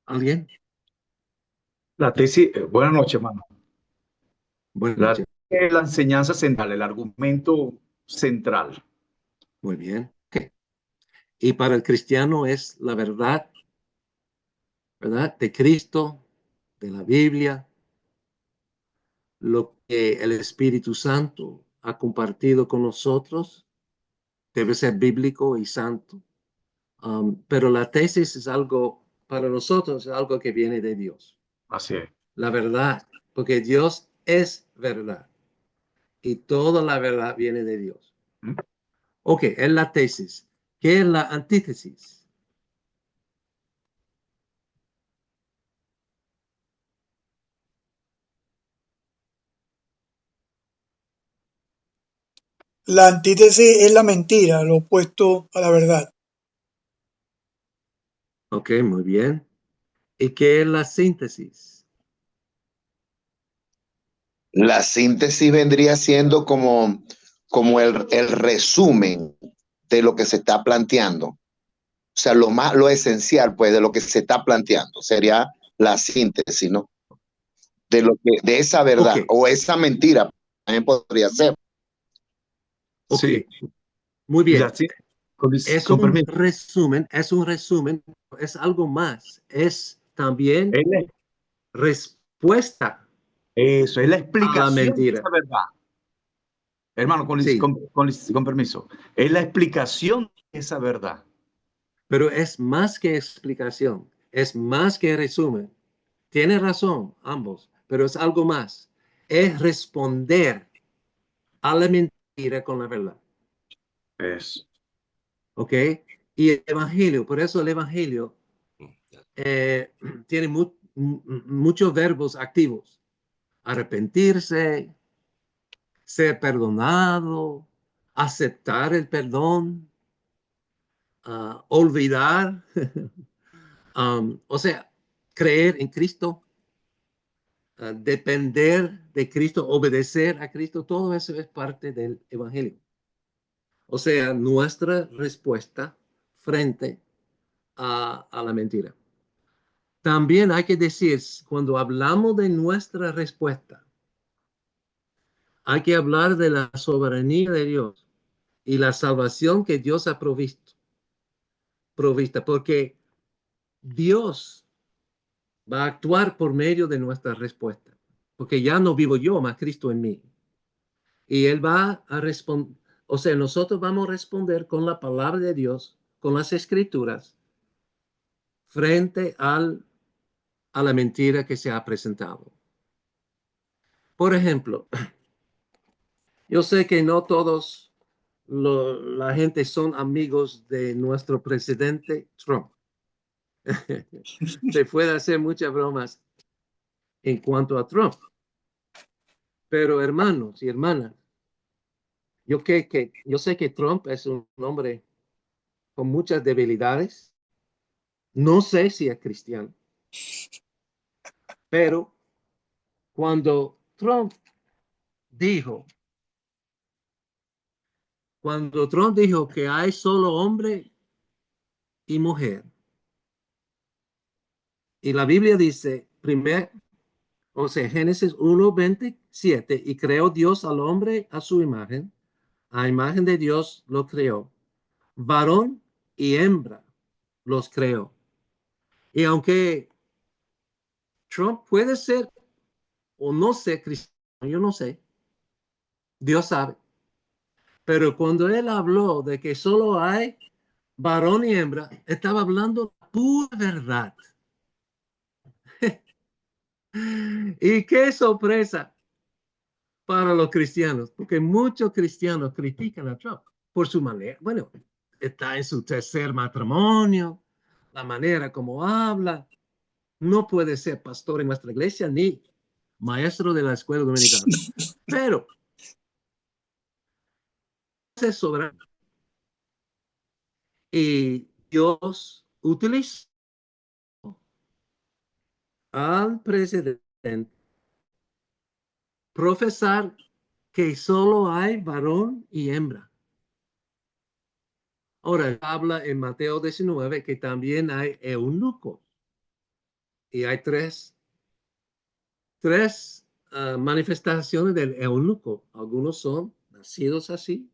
¿Alguien? La tesis, buenas noches, hermano. Buenas La noches. tesis es la enseñanza central, el argumento central. Muy bien. Okay. Y para el cristiano es la verdad, ¿verdad? De Cristo, de la Biblia, lo que el Espíritu Santo ha compartido con nosotros, debe ser bíblico y santo. Pero la tesis es algo, para nosotros, es algo que viene de Dios. Así es. La verdad, porque Dios es verdad. Y toda la verdad viene de Dios. ¿Mm? Ok, es la tesis. ¿Qué es la antítesis? La antítesis es la mentira, lo opuesto a la verdad. Ok, muy bien. ¿Y qué es la síntesis? La síntesis vendría siendo como el resumen de lo que se está planteando. O sea, lo esencial, pues, de lo que se está planteando sería la síntesis, ¿no? De esa verdad Ok, o esa mentira también podría ser. ok, Sí. muy Y bien. la Es con un permiso. resumen, es algo más. Es también Es la- respuesta Eso es la a la explicación de mentira. esa verdad. Hermano, Sí, con permiso. Es la explicación de esa verdad. pero es más que explicación, es más que resumen. Tiene razón ambos, pero es algo más. Es responder a la mentira con la verdad. Es. ¿Ok? Y el Evangelio, por eso el Evangelio eh, tiene muchos verbos activos. Arrepentirse, ser perdonado, aceptar el perdón, olvidar, o sea, creer en Cristo, depender de Cristo, obedecer a Cristo, todo eso es parte del Evangelio. O sea, nuestra respuesta frente a la mentira. También hay que decir, cuando hablamos de nuestra respuesta, hay que hablar de la soberanía de Dios y la salvación que Dios ha provista, porque Dios va a actuar por medio de nuestra respuesta, porque ya no vivo yo, más Cristo en mí. Y Él va a responder, o sea, nosotros vamos a responder con la palabra de Dios, con las escrituras, frente a la mentira que se ha presentado. Por ejemplo, yo sé que no todos la gente son amigos de nuestro presidente Trump. Se puede hacer muchas bromas en cuanto a Trump. Pero hermanos y hermanas, yo sé que Trump es un hombre con muchas debilidades. No sé si es cristiano, pero cuando Trump dijo, que hay solo hombre y mujer, y la Biblia dice, o sea, Génesis 1:27, y creó Dios al hombre a su imagen, a imagen de Dios lo creó, varón y hembra los creó. Y aunque Trump puede ser o no ser cristiano, yo no sé, Dios sabe, pero cuando él habló de que solo hay varón y hembra, estaba hablando pura verdad. Y qué sorpresa para los cristianos, porque muchos cristianos critican a Trump por su manera. Bueno, está en su tercer matrimonio, la manera como habla. No puede ser pastor en nuestra iglesia ni maestro de la escuela dominicana. Pero es soberano. Y Dios utilizó al presidente profesar que solo hay varón y hembra. Ahora habla en Mateo 19 que también hay eunucos. Y hay tres manifestaciones del eunuco. Algunos son nacidos así,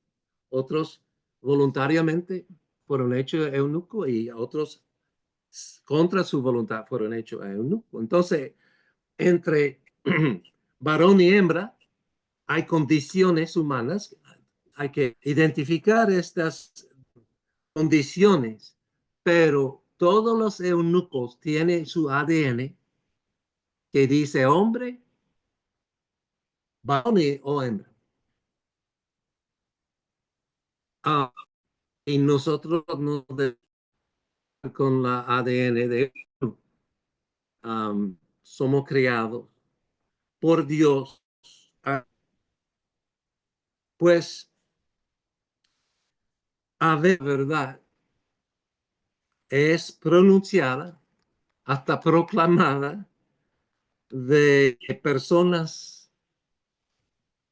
otros voluntariamente fueron hechos eunuco y otros contra su voluntad fueron hechos eunuco. Entonces, entre varón y hembra hay condiciones humanas. Hay que identificar estas condiciones, pero todos los eunucos tienen su ADN que dice hombre, varón o hembra. Y nosotros no debemos con la ADN de somos creados por Dios. Pues a verdad es pronunciada hasta proclamada de personas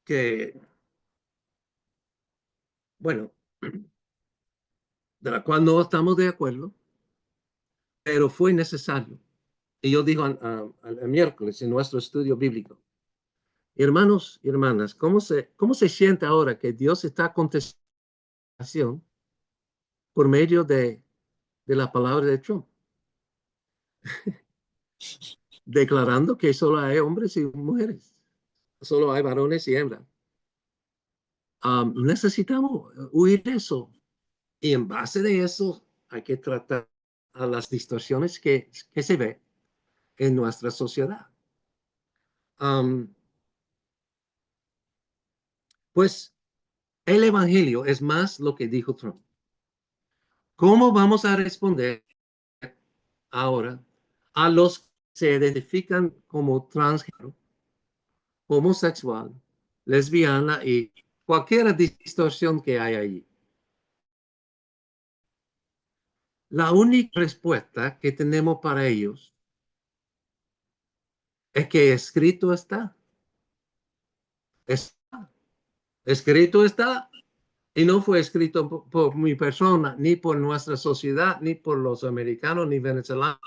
que, bueno, de la cual no estamos de acuerdo, pero fue necesario. Y yo digo el miércoles en nuestro estudio bíblico, hermanos y hermanas, ¿cómo se siente ahora que Dios está contestando por medio de la palabra de Trump? Declarando que solo hay hombres y mujeres, solo hay varones y hembras. Necesitamos huir de eso. Y en base de eso hay que tratar a las distorsiones que se ve en nuestra sociedad. Pues el evangelio es más lo que dijo Trump. ¿Cómo vamos a responder ahora a los que se identifican como transgénero, homosexual, lesbiana y cualquier distorsión que hay allí? La única respuesta que tenemos para ellos es que escrito está. Escrito está. Y no fue escrito por mi persona, ni por nuestra sociedad, ni por los americanos, ni venezolanos.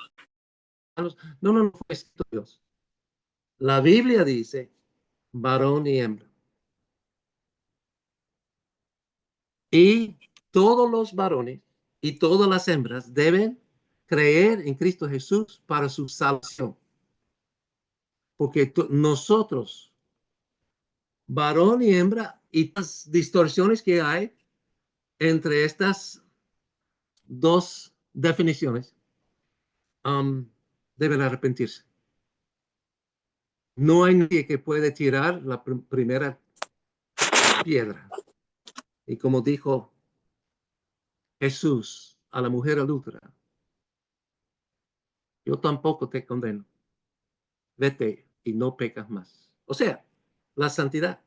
No fue escrito por Dios. La Biblia dice varón y hembra. Y todos los varones y todas las hembras deben creer en Cristo Jesús para su salvación. Porque nosotros, varón y hembra, y las distorsiones que hay entre estas dos definiciones, deben arrepentirse. No hay nadie que puede tirar la primera piedra. Y como dijo Jesús a la mujer adúltera, yo tampoco te condeno. Vete y no pecas más. O sea, la santidad.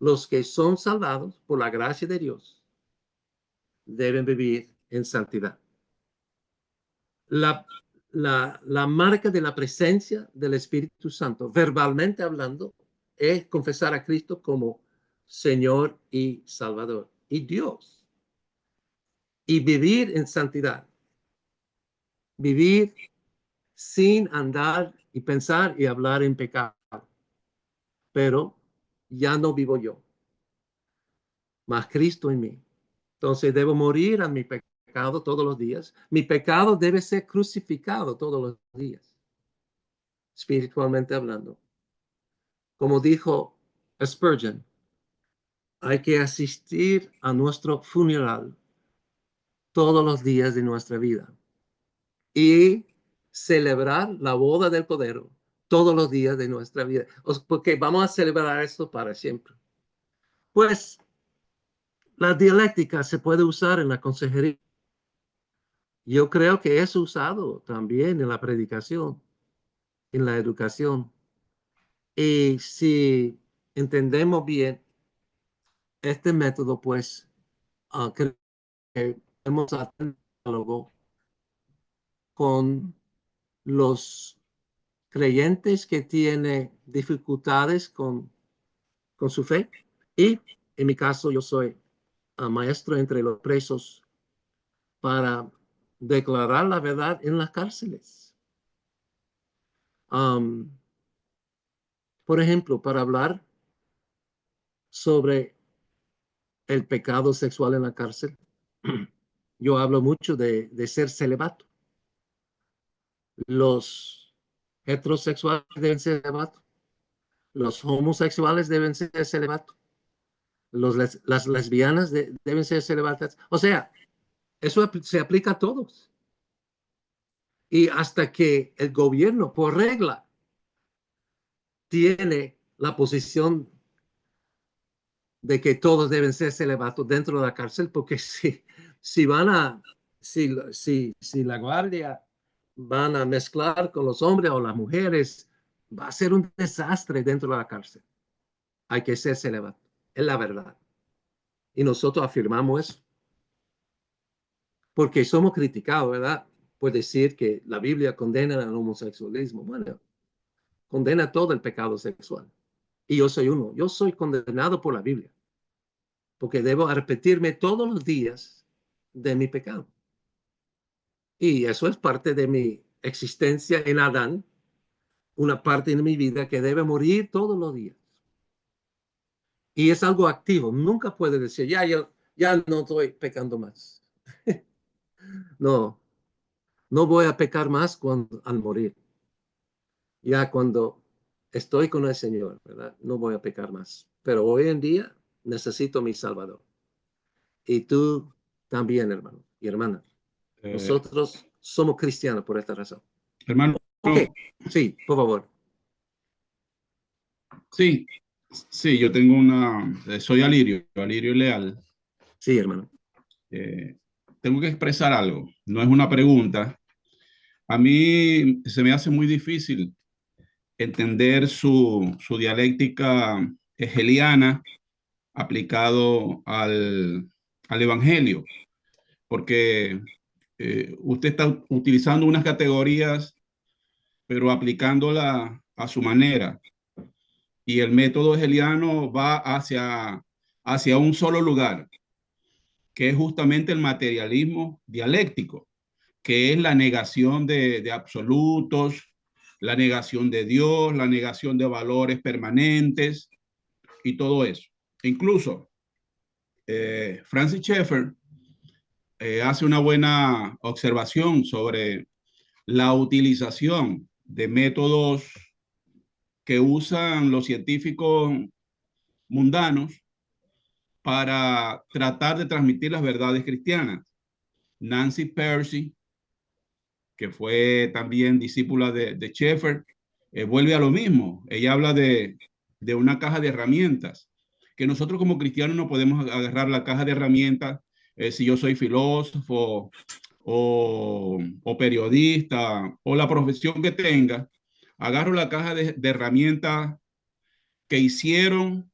Los que son salvados por la gracia de Dios deben vivir en santidad. La marca de la presencia del Espíritu Santo, verbalmente hablando, es confesar a Cristo como Señor y Salvador y Dios. Y vivir en santidad. Vivir sin andar y pensar y hablar en pecado. Pero ya no vivo yo, mas Cristo en mí. Entonces debo morir a mi pecado todos los días. Mi pecado debe ser crucificado todos los días, espiritualmente hablando. Como dijo Spurgeon, hay que asistir a nuestro funeral todos los días de nuestra vida y celebrar la boda del Cordero todos los días de nuestra vida, porque vamos a celebrar esto para siempre. Pues la dialéctica se puede usar en la consejería. Yo creo que es usado también en la predicación, en la educación. Y si entendemos bien este método, pues creo que podemos hacer diálogo con los creyentes que tienen dificultades con su fe. Y en mi caso, yo soy maestro entre los presos para declarar la verdad en las cárceles. Por ejemplo, para hablar sobre el pecado sexual en la cárcel, yo hablo mucho de ser celibato. Los heterosexuales deben ser celibato. Los homosexuales deben ser celibato. Las lesbianas deben ser celibatas. O sea, eso se aplica a todos. Y hasta que el gobierno, por regla, tiene la posición de que todos deben ser celibatos dentro de la cárcel, porque si la guardia van a mezclar con los hombres o las mujeres, va a ser un desastre dentro de la cárcel. Hay que ser celibato, es la verdad. Y nosotros afirmamos eso. Porque somos criticados, ¿verdad? Por decir que la Biblia condena el homosexualismo. Bueno, condena todo el pecado sexual. Y yo soy uno. Yo soy condenado por la Biblia. Porque debo arrepentirme todos los días de mi pecado. Y eso es parte de mi existencia en Adán, una parte de mi vida que debe morir todos los días. Y es algo activo. Nunca puede decir, ya no estoy pecando más. No, no voy a pecar más al morir. Ya cuando estoy con el Señor, ¿verdad? No voy a pecar más. Pero hoy en día necesito mi Salvador. Y tú también, hermano y hermana. Nosotros somos cristianos por esta razón. Hermano. Okay. Sí, por favor. Sí, yo tengo soy Alirio Leal. Sí, hermano. Tengo que expresar algo. No es una pregunta. A mí se me hace muy difícil entender su dialéctica hegeliana aplicado al Evangelio, porque usted está utilizando unas categorías, pero aplicándola a su manera. Y el método hegeliano va hacia un solo lugar, que es justamente el materialismo dialéctico, que es la negación de absolutos, la negación de Dios, la negación de valores permanentes y todo eso. Incluso Francis Schaeffer hace una buena observación sobre la utilización de métodos que usan los científicos mundanos para tratar de transmitir las verdades cristianas. Nancy Pearcey, que fue también discípula de Schaeffer, vuelve a lo mismo. Ella habla de una caja de herramientas, que nosotros como cristianos no podemos agarrar la caja de herramientas si yo soy filósofo o periodista o la profesión que tenga. Agarro la caja de herramientas que hicieron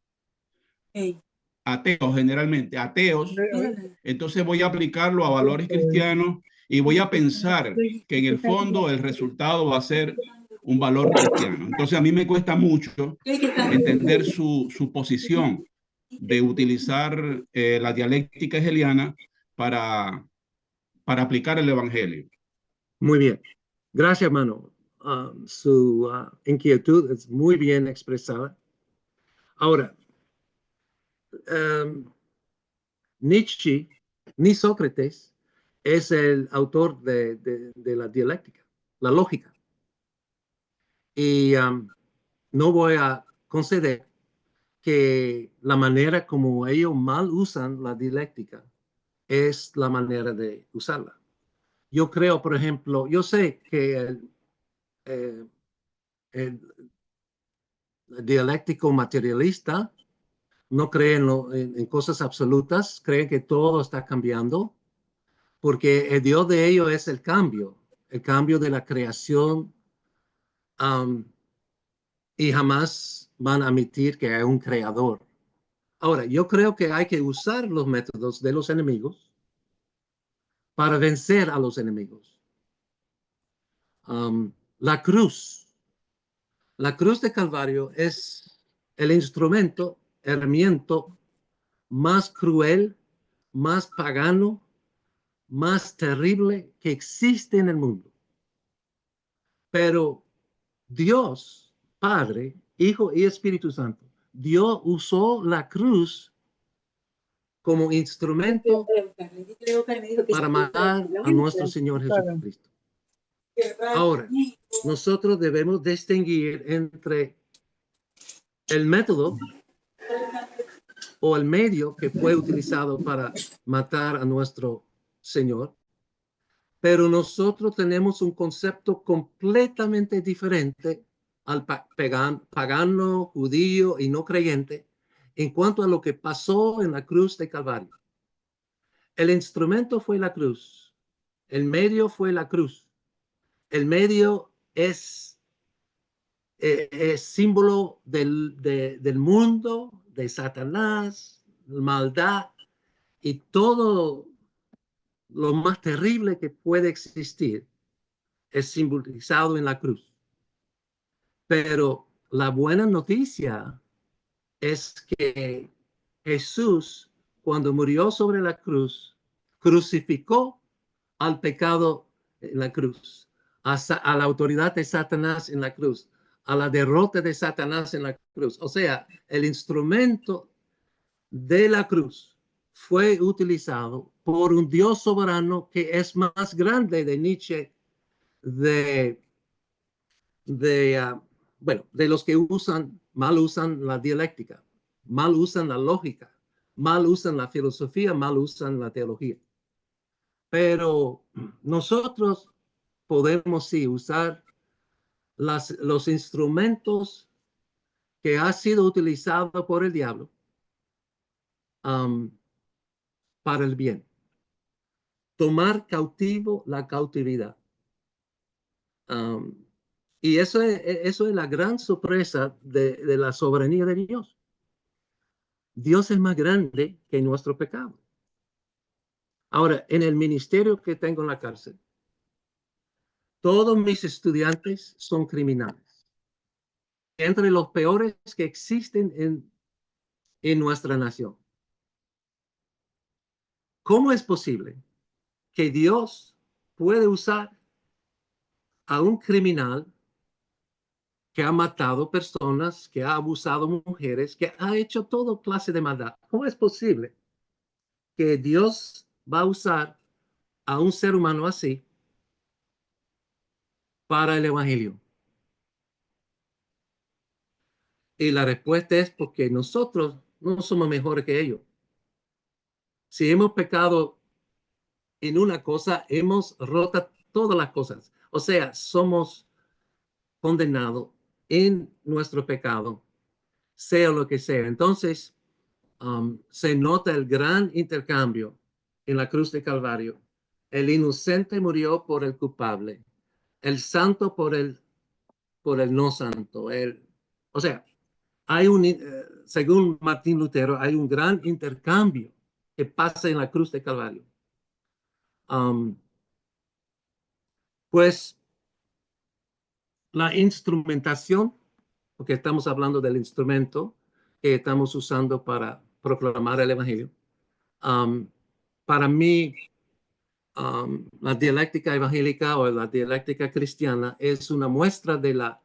ateos, generalmente ateos, entonces voy a aplicarlo a valores cristianos y voy a pensar que en el fondo el resultado va a ser un valor cristiano. Entonces a mí me cuesta mucho entender su posición de utilizar la dialéctica hegeliana para aplicar el evangelio. Muy bien. Gracias, hermano. Su inquietud es muy bien expresada. Ahora, Nietzsche, ni Sócrates, es el autor de la dialéctica, la lógica. Y no voy a conceder que la manera como ellos mal usan la dialéctica es la manera de usarla. Yo creo, por ejemplo, yo sé que el dialéctico materialista no creen en cosas absolutas, creen que todo está cambiando, porque el Dios de ellos es el cambio de la creación, y jamás van a admitir que hay un creador. Ahora, yo creo que hay que usar los métodos de los enemigos para vencer a los enemigos. La cruz de Calvario es el instrumento, herramienta más cruel, más pagano, más terrible que existe en el mundo. Pero Dios, Padre, Hijo y Espíritu Santo, Dios usó la cruz como instrumento para matar a nuestro Señor Jesucristo. Ahora, nosotros debemos distinguir entre el método o el medio que fue utilizado para matar a nuestro Señor, pero nosotros tenemos un concepto completamente diferente al pagano, judío y no creyente en cuanto a lo que pasó en la cruz de Calvario. El instrumento fue la cruz, el medio fue la cruz. El medio es símbolo del mundo, de Satanás, maldad y todo lo más terrible que puede existir es simbolizado en la cruz. Pero la buena noticia es que Jesús, cuando murió sobre la cruz, crucificó al pecado en la cruz, a la autoridad de Satanás en la cruz, a la derrota de Satanás en la cruz. O sea, el instrumento de la cruz fue utilizado por un Dios soberano que es más grande de Nietzsche, de los que mal usan la dialéctica, mal usan la lógica, mal usan la filosofía, mal usan la teología. Pero nosotros podemos sí usar los instrumentos que ha sido utilizado por el diablo para el bien. Tomar cautivo la cautividad. Y eso es la gran sorpresa de la soberanía de Dios. Dios es más grande que nuestro pecado. Ahora, en el ministerio que tengo en la cárcel, todos mis estudiantes son criminales. Entre los peores que existen en nuestra nación. ¿Cómo es posible que Dios puede usar a un criminal que ha matado personas, que ha abusado mujeres, que ha hecho toda clase de maldad? ¿Cómo es posible que Dios va a usar a un ser humano así para el evangelio? Y la respuesta es porque nosotros no somos mejores que ellos. Si hemos pecado en una cosa, hemos roto todas las cosas. O sea, somos condenados en nuestro pecado, sea lo que sea. Entonces, se nota el gran intercambio en la cruz de Calvario. El inocente murió por el culpable, el santo por el no santo. O sea, según Martín Lutero, hay un gran intercambio que pasa en la cruz de Calvario. Pues la instrumentación, porque estamos hablando del instrumento que estamos usando para proclamar el evangelio. Para mí, la dialéctica evangélica o la dialéctica cristiana es una muestra de la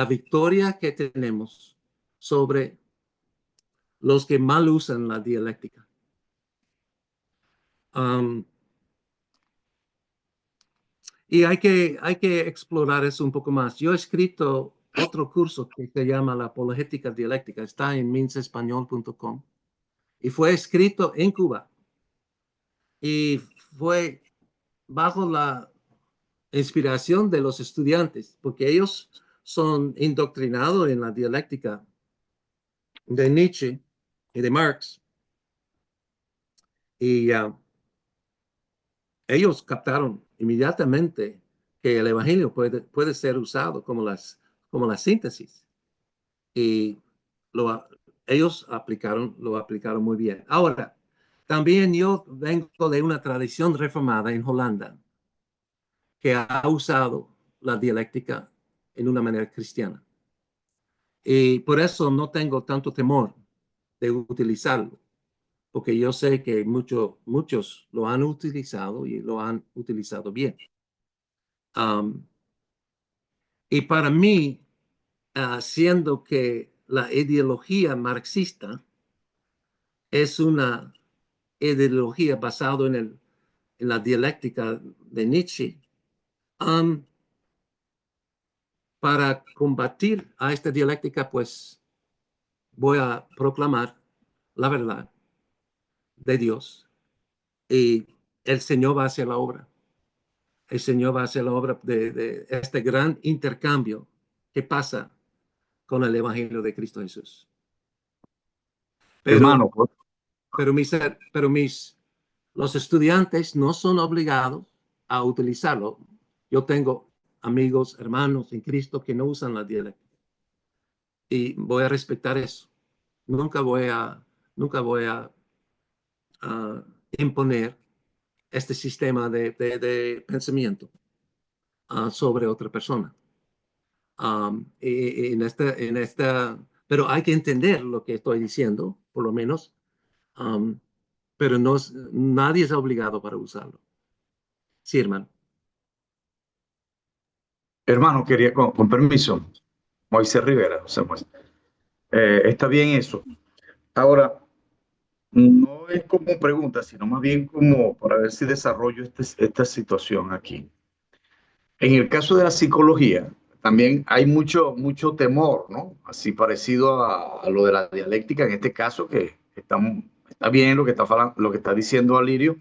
victoria que tenemos sobre los que mal usan la dialéctica. Y hay que explorar eso un poco más. Yo he escrito otro curso que se llama la apologética dialéctica. Está en minsespañol.com. Y fue escrito en Cuba. Y fue bajo la inspiración de los estudiantes, porque ellos son indoctrinados en la dialéctica de Nietzsche y de Marx. Y ellos captaron inmediatamente que el evangelio puede ser usado como la síntesis. Y ellos lo aplicaron muy bien. Ahora, también yo vengo de una tradición reformada en Holanda que ha usado la dialéctica en una manera cristiana. Y por eso no tengo tanto temor de utilizarlo, porque yo sé que muchos lo han utilizado y lo han utilizado bien. Y para mí, siendo que la ideología marxista es una ideología basada en la dialéctica de Nietzsche, para combatir a esta dialéctica, pues voy a proclamar la verdad de Dios y el Señor va a hacer la obra. El Señor va a hacer la obra de este gran intercambio que pasa con el Evangelio de Cristo Jesús. Hermano, Los estudiantes no son obligados a utilizarlo. Yo tengo amigos, hermanos en Cristo que no usan la dialéctica. Y voy a respetar eso. Nunca voy a imponer este sistema de pensamiento sobre otra persona. Pero hay que entender lo que estoy diciendo, por lo menos, pero nadie es obligado para usarlo. Sí, hermano. hermano, quería, con permiso, Moisés Rivera, José Moisés. Está bien eso. Ahora, no es como pregunta, sino más bien como para ver si desarrollo esta situación aquí. En el caso de la psicología, también hay mucho temor, ¿no? Así parecido a lo de la dialéctica, en este caso, que está bien lo que está diciendo Alirio,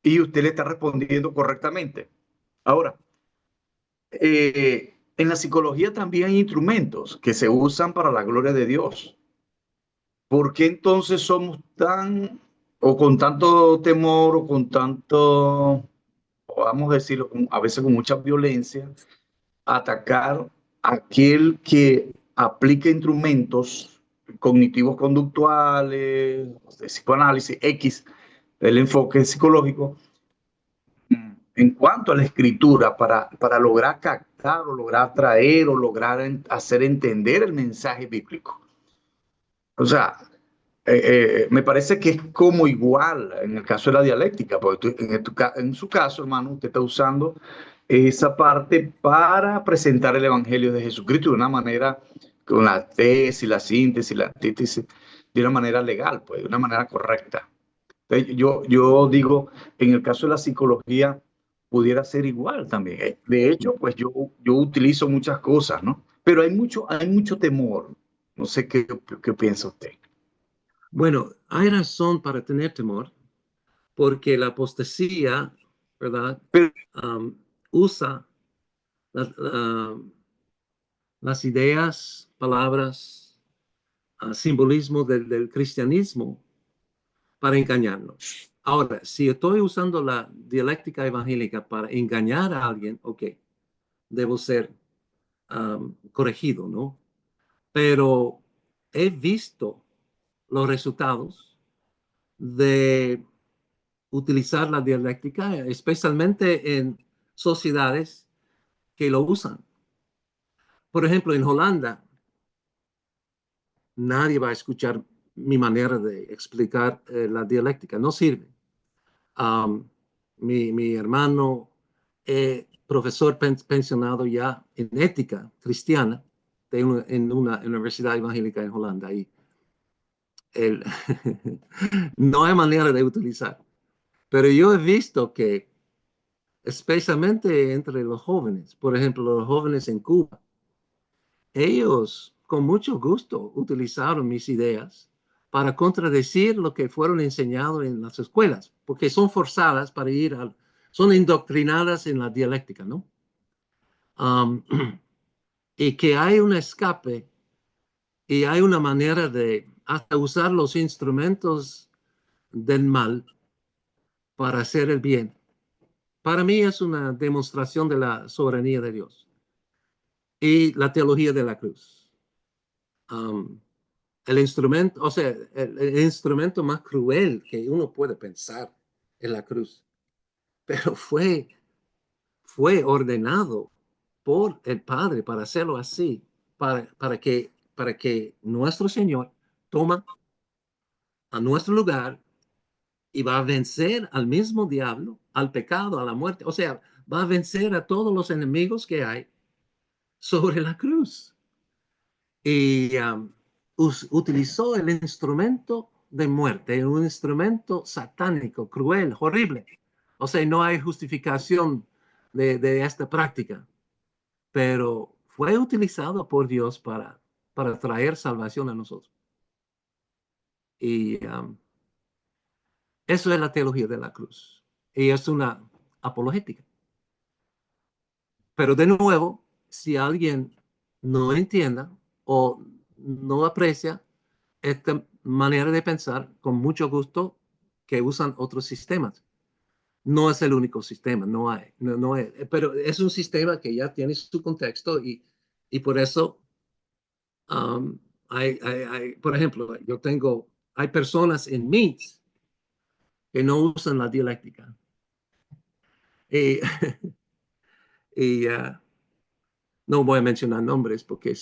y usted le está respondiendo correctamente. Ahora, en la psicología también hay instrumentos que se usan para la gloria de Dios. ¿Por qué entonces somos o con tanto temor, o con tanto, vamos a decirlo, a veces con mucha violencia, atacar a aquel que aplica instrumentos cognitivos conductuales, de psicoanálisis, X, del enfoque psicológico, en cuanto a la escritura, para lograr captar o lograr traer o lograr hacer entender el mensaje bíblico? O sea, me parece que es como igual en el caso de la dialéctica, porque en su caso, hermano, usted está usando esa parte para presentar el Evangelio de Jesucristo de una manera, con la tesis, la síntesis, la antítesis, de una manera legal, pues, de una manera correcta. Entonces, yo digo, en el caso de la psicología, pudiera ser igual también. De hecho, pues yo utilizo muchas cosas, ¿no? Pero hay mucho temor. No sé qué piensa usted. Bueno, hay razón para tener temor, porque la apostasía, ¿verdad? Pero, Usa las ideas, palabras, simbolismo del cristianismo para engañarnos. Ahora, si estoy usando la dialéctica evangélica para engañar a alguien, ok, debo ser corregido, ¿no? Pero he visto los resultados de utilizar la dialéctica, especialmente en sociedades que lo usan. Por ejemplo, en Holanda, nadie va a escuchar mi manera de explicar la dialéctica, no sirve. Mi hermano, profesor pensionado ya en ética cristiana en una universidad evangélica en Holanda, y no hay manera de utilizar. Pero yo he visto que, especialmente entre los jóvenes, por ejemplo, los jóvenes en Cuba, ellos con mucho gusto utilizaron mis ideas para contradecir lo que fueron enseñados en las escuelas, porque son forzadas para son indoctrinadas en la dialéctica, ¿no? Y que hay un escape Y hay una manera de hasta usar los instrumentos del mal para hacer el bien. Para mí es una demostración de la soberanía de Dios y la teología de la cruz. El instrumento, o sea, el instrumento más cruel que uno puede pensar es la cruz, pero fue ordenado por el Padre para hacerlo así, para que nuestro Señor toma a nuestro lugar y va a vencer al mismo diablo, al pecado, a la muerte. O sea, va a vencer a todos los enemigos que hay sobre la cruz. Y utilizó el instrumento de muerte, un instrumento satánico, cruel, horrible. O sea, no hay justificación de esta práctica, pero fue utilizado por Dios para traer salvación a nosotros. Y eso es la teología de la cruz. Y es una apologética. Pero de nuevo, si alguien no entienda o no aprecia esta manera de pensar, con mucho gusto que usan otros sistemas. No es el único sistema, no hay, pero es un sistema que ya tiene su contexto y por eso por ejemplo, hay personas en MITS que no usan la dialéctica. Y, no voy a mencionar nombres porque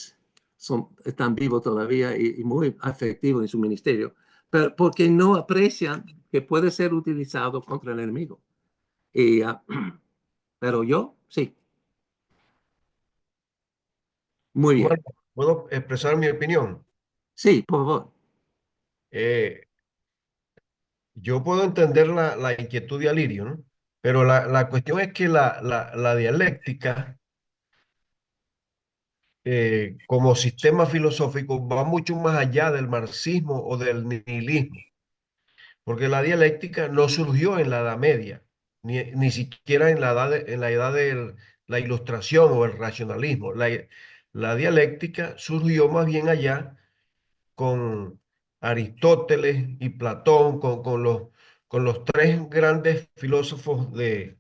están vivos todavía y muy afectivos en su ministerio, pero porque no aprecian que puede ser utilizado contra el enemigo. Pero yo, sí. Muy bien. Bueno, ¿puedo expresar mi opinión? Sí, por favor. Yo puedo entender la inquietud de Alirio, ¿no? Pero la cuestión es que la dialéctica, como sistema filosófico, va mucho más allá del marxismo o del nihilismo, porque la dialéctica no surgió en la Edad Media, ni siquiera en la edad de la Ilustración o el racionalismo. La dialéctica surgió más bien allá con Aristóteles y Platón, con los tres grandes filósofos de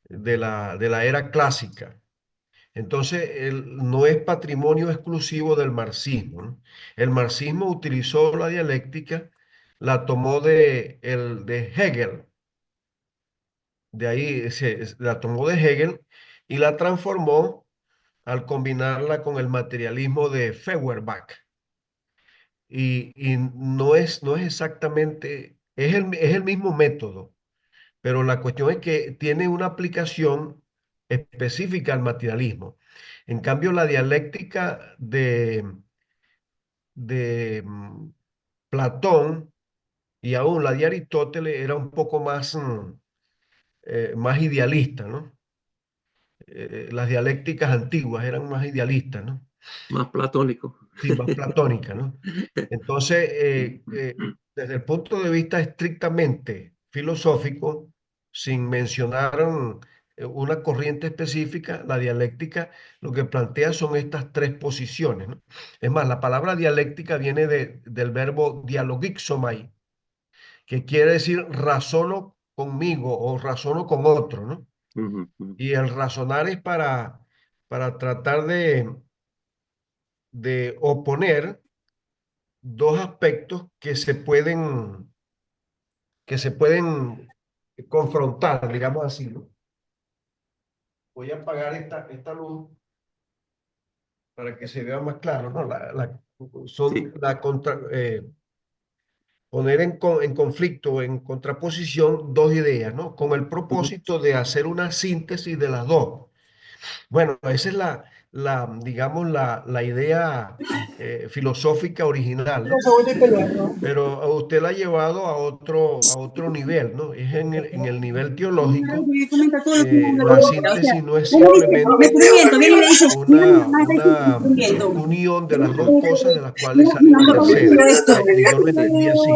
la era clásica. Entonces, no es patrimonio exclusivo del marxismo, ¿no? El marxismo utilizó la dialéctica, la tomó de Hegel, de ahí la tomó de Hegel y la transformó al combinarla con el materialismo de Feuerbach. Y no es exactamente, es el mismo método, pero la cuestión es que tiene una aplicación específica al materialismo. En cambio, la dialéctica de Platón y aún la de Aristóteles era un poco más idealista, ¿no? Las dialécticas antiguas eran más idealistas, ¿no? Más platónico. Sí, más platónica, ¿no? Entonces, desde el punto de vista estrictamente filosófico, sin mencionar una corriente específica, la dialéctica lo que plantea son estas tres posiciones, ¿no? Es más, la palabra dialéctica viene del verbo dialogixomai, que quiere decir razono conmigo o razono con otro, ¿no? Y el razonar es para tratar de oponer dos aspectos que se pueden confrontar, digamos así, ¿no? Voy a apagar esta luz para que se vea más claro, ¿no? Sí. Poner en conflicto, en contraposición, dos ideas, ¿no? Con el propósito de hacer una síntesis de las dos. Bueno, esa es digamos, la idea filosófica original, ¿no? Pero usted la ha llevado a otro nivel, ¿no? Es en el nivel teológico. La síntesis no es simplemente una unión de las dos cosas de las cuales sale una tercera. Y yo lo entendí así.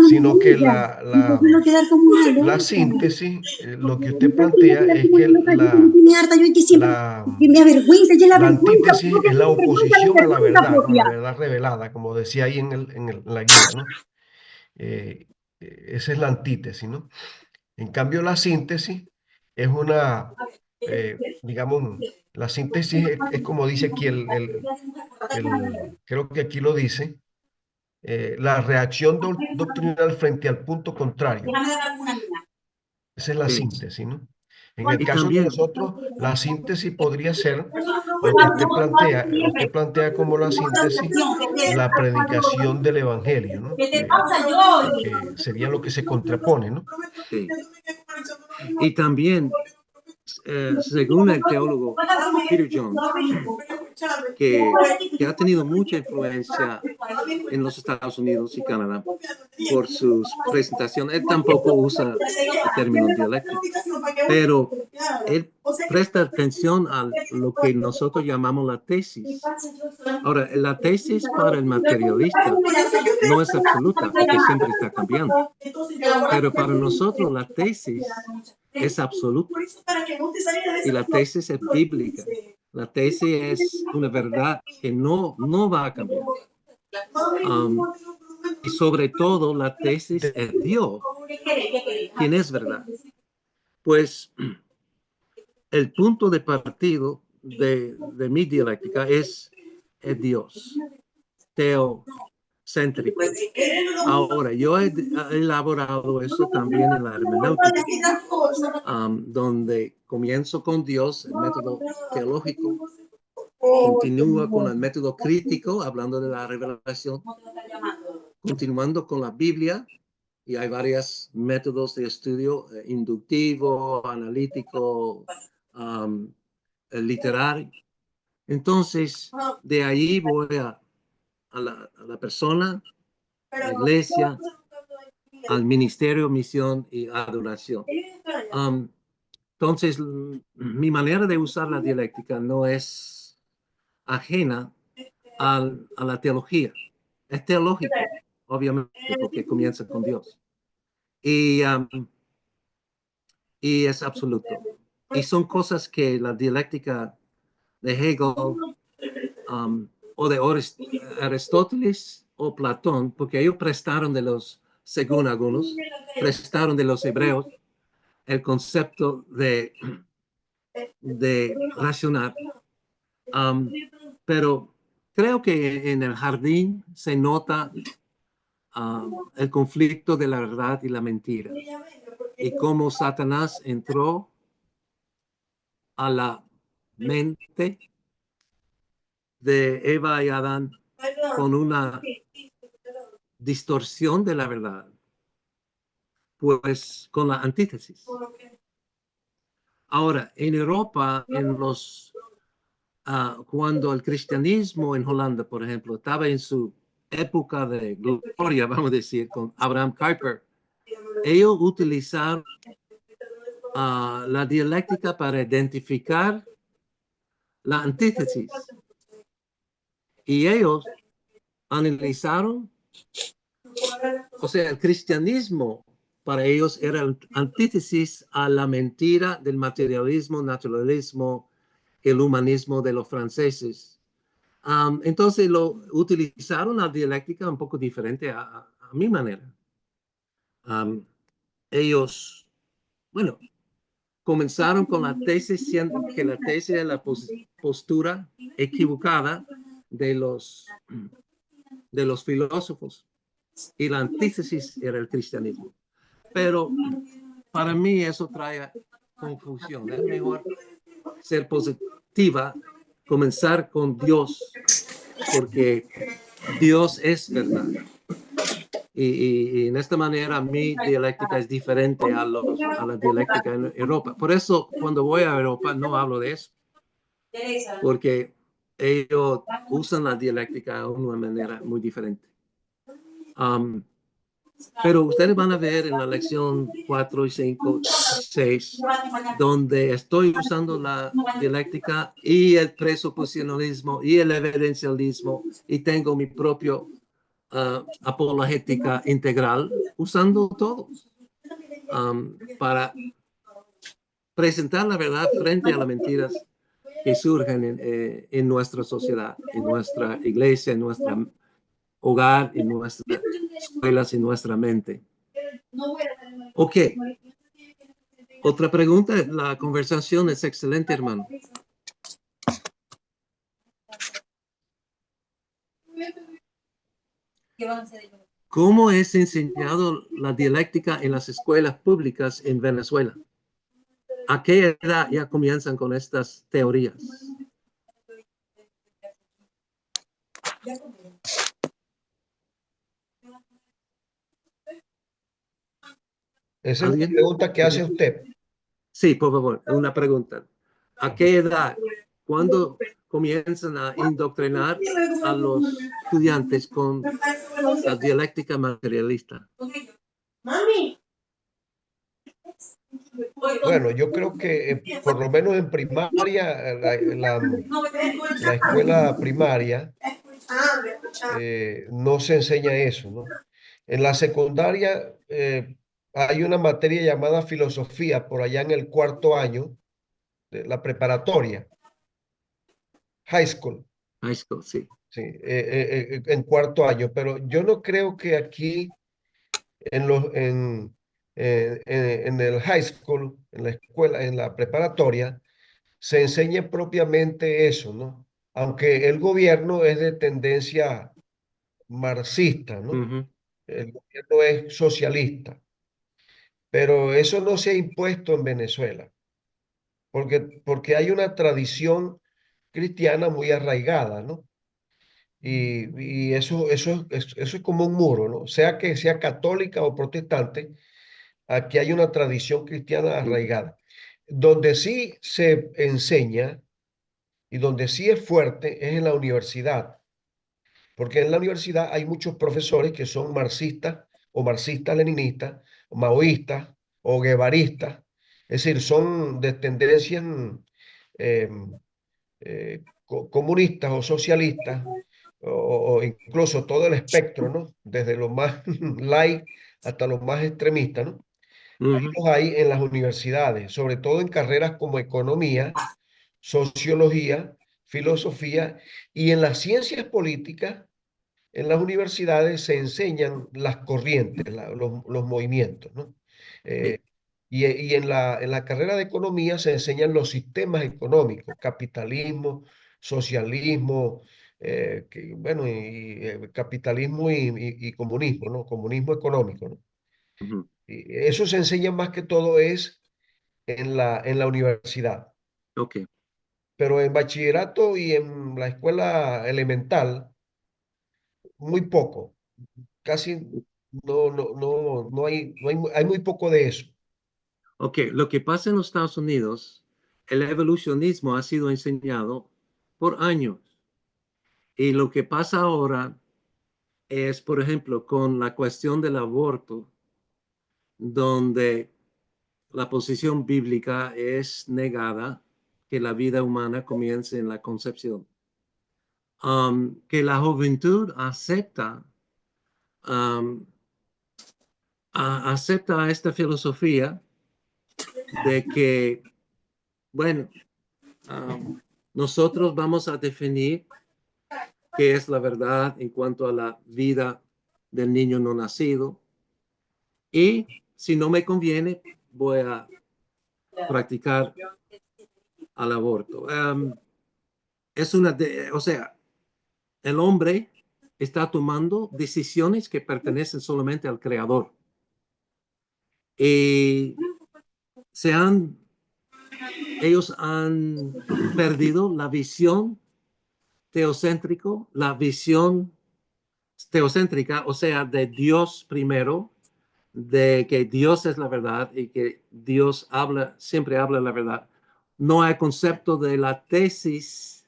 Sino que la síntesis, lo que usted plantea es que me avergüenza, ella es la La vergüenza. antítesis es la oposición a la verdad, ¿no? La verdad revelada, como decía ahí en la guía, ¿no? Esa es la antítesis, ¿no? En cambio, la síntesis es una, digamos, la síntesis es como dice aquí creo que aquí lo dice, la reacción doctrinal frente al punto contrario. Esa es la Sí. síntesis, ¿no? En el Y caso de también- nosotros, la síntesis podría ser lo que usted plantea como la síntesis, la predicación del evangelio, ¿no? Que sería lo que se contrapone, ¿no? Sí. Y también, según el teólogo Peter Jones, que ha tenido mucha influencia en los Estados Unidos y Canadá por sus presentaciones, él tampoco usa el término dialéctico, pero él presta atención a lo que nosotros llamamos la tesis. Ahora, la tesis para el materialista no es absoluta porque siempre está cambiando, pero para nosotros la tesis es absoluta y la tesis es bíblica. La tesis es una verdad que no va a cambiar. Y sobre todo la tesis es Dios, quien es verdad. Pues el punto de partido de mi dialéctica es Dios, teocéntrico. Ahora, yo he elaborado eso también en la hermenéutica, donde comienzo con Dios, el método teológico, continúa con el método crítico, hablando de la revelación, continuando con la Biblia, y hay varios métodos de estudio, inductivo, analítico, literario. Entonces, de ahí voy a la persona, a la iglesia, al ministerio, misión y adoración. Entonces, mi manera de usar la dialéctica no es ajena a la teología. Es teológica, obviamente, porque comienza con Dios. Y es absoluto. Y son cosas que la dialéctica de Hegel o de Aristóteles o Platón, porque ellos prestaron según algunos, prestaron de los hebreos el concepto de racionar. Pero creo que en el jardín se nota el conflicto de la verdad y la mentira, y cómo Satanás entró a la mente de Eva y Adán con una distorsión de la verdad, pues con la antítesis. Ahora, en Europa, cuando el cristianismo en Holanda, por ejemplo, estaba en su época de gloria, vamos a decir, con Abraham Kuyper, ellos utilizaron la dialéctica para identificar la antítesis. Y ellos analizaron, o sea, el cristianismo para ellos era la antítesis a la mentira del materialismo, naturalismo, el humanismo de los franceses. Entonces lo utilizaron la dialéctica un poco diferente a mi manera. Ellos, bueno, comenzaron con la tesis, siendo que la tesis es la postura equivocada de los filósofos, y la antítesis era el cristianismo. Pero para mí eso trae confusión. Es mejor ser positiva, comenzar con Dios, porque Dios es verdad. Y en esta manera mi dialéctica es diferente a la dialéctica en Europa. Por eso cuando voy a Europa no hablo de eso, porque ellos usan la dialéctica de una manera muy diferente. Pero ustedes van a ver en la lección 4 y 5, 6, donde estoy usando la dialéctica y el presuposicionalismo y el evidencialismo, y tengo mi propio apologética integral, usando todos para presentar la verdad frente a las mentiras que surgen en nuestra sociedad, en nuestra iglesia, en nuestro hogar, en nuestras escuelas, en nuestra mente. Ok. Otra pregunta. La conversación es excelente, hermano. ¿Cómo es enseñado la dialéctica en las escuelas públicas en Venezuela? ¿A qué edad ya comienzan con estas teorías? Esa es la pregunta que hace usted. Sí, por favor, una pregunta. ¿A qué edad? ¿Cuándo comienzan a indoctrinar a los estudiantes con la dialéctica materialista? Bueno, yo creo que por lo menos en primaria, la escuela primaria, no se enseña eso, ¿no? En la secundaria hay una materia llamada filosofía por allá en el cuarto año de la preparatoria, high school. High school, sí. Sí, en cuarto año, pero yo no creo que aquí en el high school, en la escuela, en la preparatoria, se enseñe propiamente eso, ¿no? Aunque el gobierno es de tendencia marxista, ¿no? Ujú. El gobierno es socialista, pero eso no se ha impuesto en Venezuela, porque hay una tradición cristiana muy arraigada, ¿no? Y eso es como un muro, ¿no? Sea que sea católica o protestante, aquí hay una tradición cristiana arraigada. Donde sí se enseña y donde sí es fuerte es en la universidad, porque en la universidad hay muchos profesores que son marxistas o marxistas-leninistas, o maoístas o guevaristas, es decir, son de tendencias eh, comunistas o socialistas, o incluso todo el espectro, ¿no? Desde lo más light hasta lo más extremista, ¿no? Ujú. Los hay en las universidades, sobre todo en carreras como economía, sociología, filosofía y en las ciencias políticas. En las universidades se enseñan las corrientes, los movimientos, ¿no? Sí. Y en la carrera de economía se enseñan los sistemas económicos, capitalismo, socialismo, bueno, capitalismo y comunismo, ¿no? Comunismo económico, ¿no? Ujú. Y eso se enseña más que todo es en la universidad, Ok. pero en bachillerato y en la escuela elemental, muy poco. Casi hay muy poco de eso. Ok. Lo que pasa en los Estados Unidos, el evolucionismo ha sido enseñado por años. Y lo que pasa ahora es, por ejemplo, con la cuestión del aborto, donde la posición bíblica es negada, que la vida humana comience en la concepción. Que la juventud acepta, acepta esta filosofía de que, bueno, nosotros vamos a definir qué es la verdad en cuanto a la vida del niño no nacido. Y si no me conviene, voy a practicar al aborto. O sea, el hombre está tomando decisiones que pertenecen solamente al creador. Y ellos han perdido la visión teocéntrica, o sea, de Dios primero, de que Dios es la verdad y que Dios siempre habla la verdad. No hay concepto de la tesis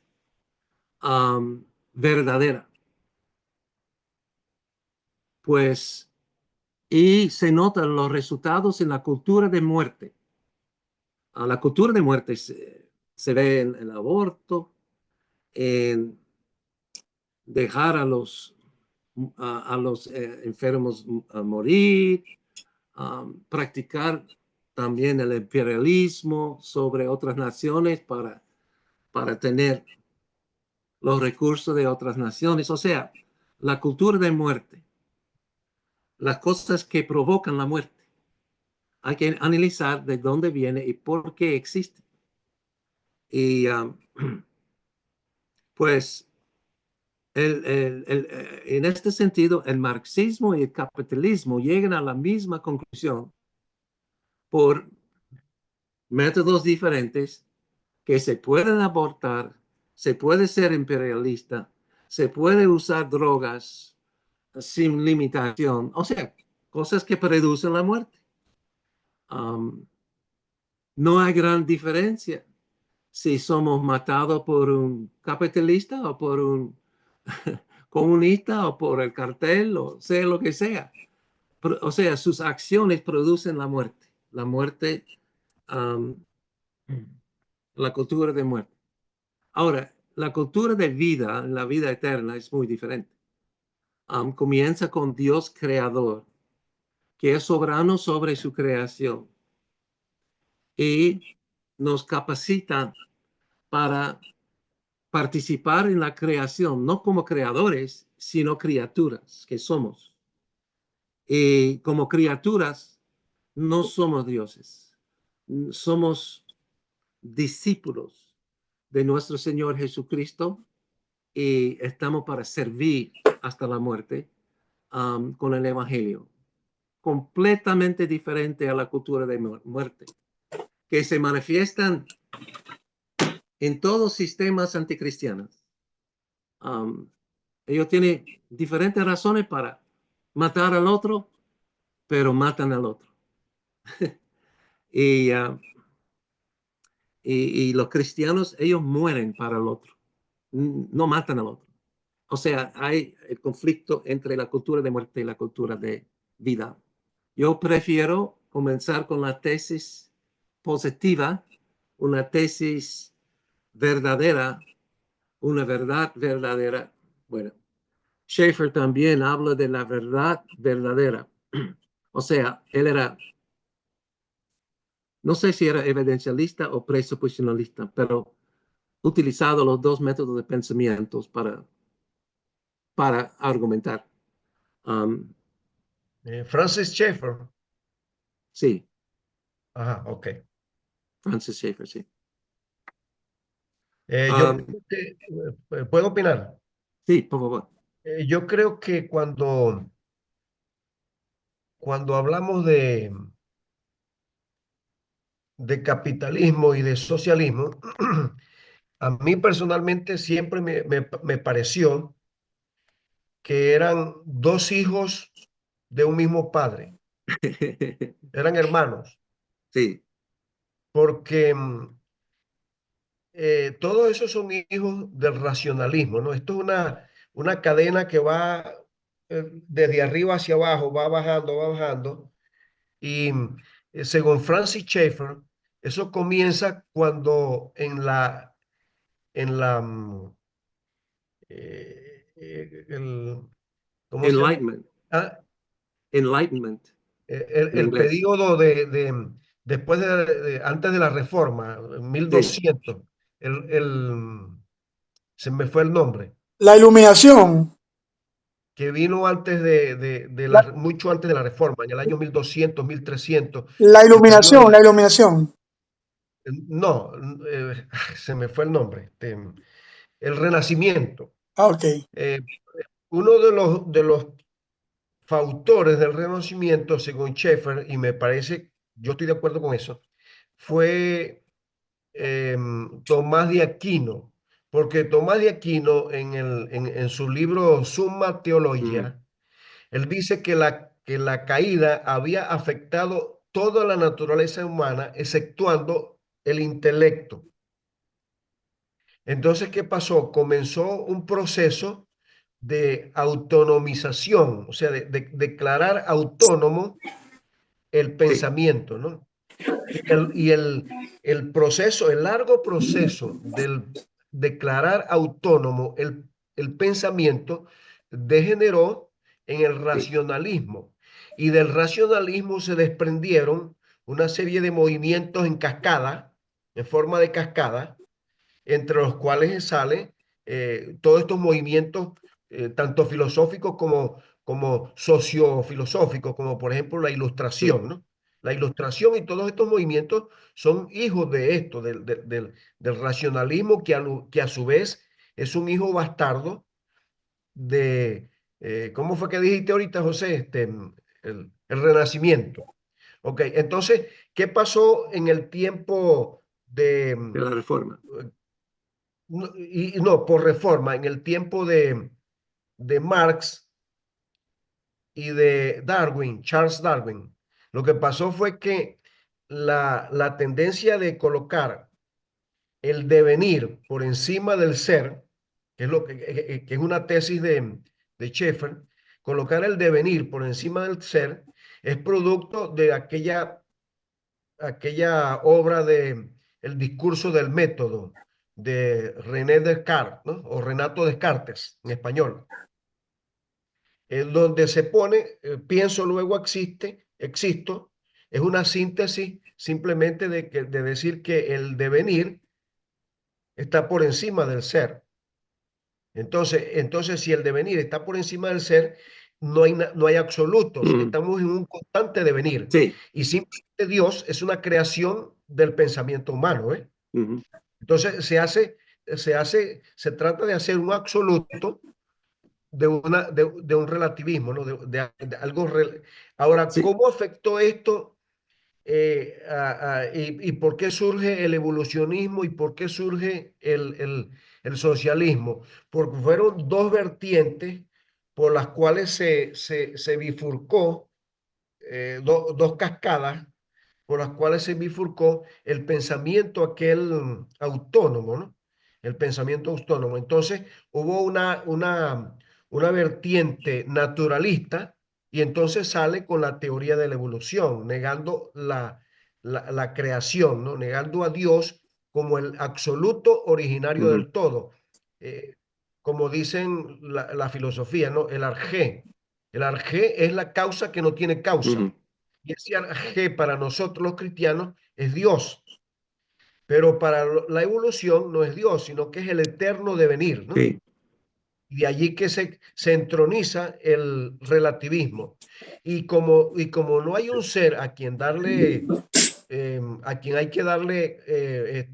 verdadera. Pues, y se notan los resultados en la cultura de muerte. La cultura de muerte se ve en el aborto, en dejar a los enfermos a morir, practicar también el imperialismo sobre otras naciones para para tener los recursos de otras naciones. O sea, la cultura de muerte, las cosas que provocan la muerte. Hay que analizar de dónde viene y por qué existe. Y pues en este sentido, el marxismo y el capitalismo llegan a la misma conclusión por métodos diferentes que se pueden abortar, se puede ser imperialista, se puede usar drogas sin limitación, o sea, cosas que producen la muerte. No hay gran diferencia si somos matados por un capitalista o por un comunista o por el cartel o sea lo que sea. O sea, sus acciones producen la muerte. La muerte, la cultura de muerte. Ahora, la cultura de vida, la vida eterna, es muy diferente. Comienza con Dios creador, que es soberano sobre su creación y nos capacita para participar en la creación, no como creadores, sino criaturas que somos. Y como criaturas, no somos dioses, somos discípulos de nuestro Señor Jesucristo y estamos para servir hasta la muerte con el Evangelio. Completamente diferente a la cultura de muerte, que se manifiestan en todos sistemas anticristianos. Ellos tienen diferentes razones para matar al otro, pero matan al otro. y, y los cristianos, ellos mueren para el otro, no matan al otro. O sea, hay el conflicto entre la cultura de muerte y la cultura de vida. Yo prefiero comenzar con la tesis positiva, una tesis verdadera, una verdad verdadera. Bueno, Schaeffer también habla de la verdad verdadera. O sea, él era, no sé si era evidencialista o presuposicionalista, pero utilizado los dos métodos de pensamientos para argumentar. Francis Schaeffer. Sí. Ajá, ok. Francis Schaeffer, sí. Yo ¿puedo opinar? Sí, por favor. Yo creo que cuando hablamos de capitalismo y de socialismo, a mí personalmente siempre me pareció que eran dos hijos de un mismo padre, eran hermanos, Sí, porque todos esos son hijos del racionalismo, ¿no? Esto es una cadena que va desde arriba hacia abajo, va bajando, y según Francis Schaeffer, eso comienza cuando en la, ¿cómo se llama? enlightenment, Ah, enlightenment en el inglés. periodo después antes de la Reforma, Sí, 1200, se me fue el nombre, La iluminación, que vino antes la, mucho antes de la Reforma, en el año 1200, 1300, la que vino iluminación, la iluminación. no, se me fue el nombre, el Renacimiento. Ah, ok. Eh, Uno de los fautores del Renacimiento, según Schaeffer, y me parece, yo estoy de acuerdo con eso, fue Tomás de Aquino, porque Tomás de Aquino en su libro Summa mm, Theologia, él dice que la caída había afectado toda la naturaleza humana, exceptuando el intelecto. Entonces, ¿qué pasó? Comenzó un proceso de autonomización, o sea, de declarar autónomo el sí, pensamiento, ¿no? Y el proceso, el largo proceso del declarar autónomo el pensamiento degeneró en el sí, racionalismo. Y del racionalismo se desprendieron una serie de movimientos en cascada, en forma de cascada, entre los cuales salen todos estos movimientos, tanto filosóficos como sociofilosóficos, como por ejemplo la Ilustración, ¿no? La Ilustración y todos estos movimientos son hijos de esto, del racionalismo, que a su vez es un hijo bastardo de, ¿cómo fue que dijiste ahorita, José? El Renacimiento. Ok, entonces, ¿qué pasó en el tiempo de la Reforma? No, por Reforma, en el tiempo de Marx y de Darwin, Charles Darwin? Lo que pasó fue que la tendencia de colocar el devenir por encima del ser, que es, que es una tesis de Schaeffer, colocar el devenir por encima del ser, es producto de aquella obra de El discurso del método de René Descartes, ¿no? O Renato Descartes en español, donde se pone, pienso, luego existo, es una síntesis simplemente de decir que el devenir está por encima del ser. Entonces, si el devenir está por encima del ser, no hay absolutos, estamos en un constante devenir. Sí. Y simplemente Dios es una creación del pensamiento humano, ¿eh? Entonces se trata de hacer un absoluto de un relativismo, ¿no? De algo. Ahora, Sí. ¿cómo afectó esto? Y por qué surge el evolucionismo y por qué surge el socialismo? Porque fueron dos vertientes por las cuales se bifurcó, dos cascadas por las cuales se bifurcó el pensamiento aquel autónomo, ¿no? El pensamiento autónomo. Entonces hubo una vertiente naturalista, y entonces sale con la teoría de la evolución, negando la creación, ¿no? Negando a Dios como el absoluto originario del todo. Como dicen la filosofía, ¿no? El arjé. El arjé es la causa que no tiene causa. Y ese arjé para nosotros los cristianos es Dios. Pero para la evolución no es Dios, sino que es el eterno devenir, ¿no? Sí. Y de allí que se entroniza el relativismo. Y como no hay un ser a quien hay que darle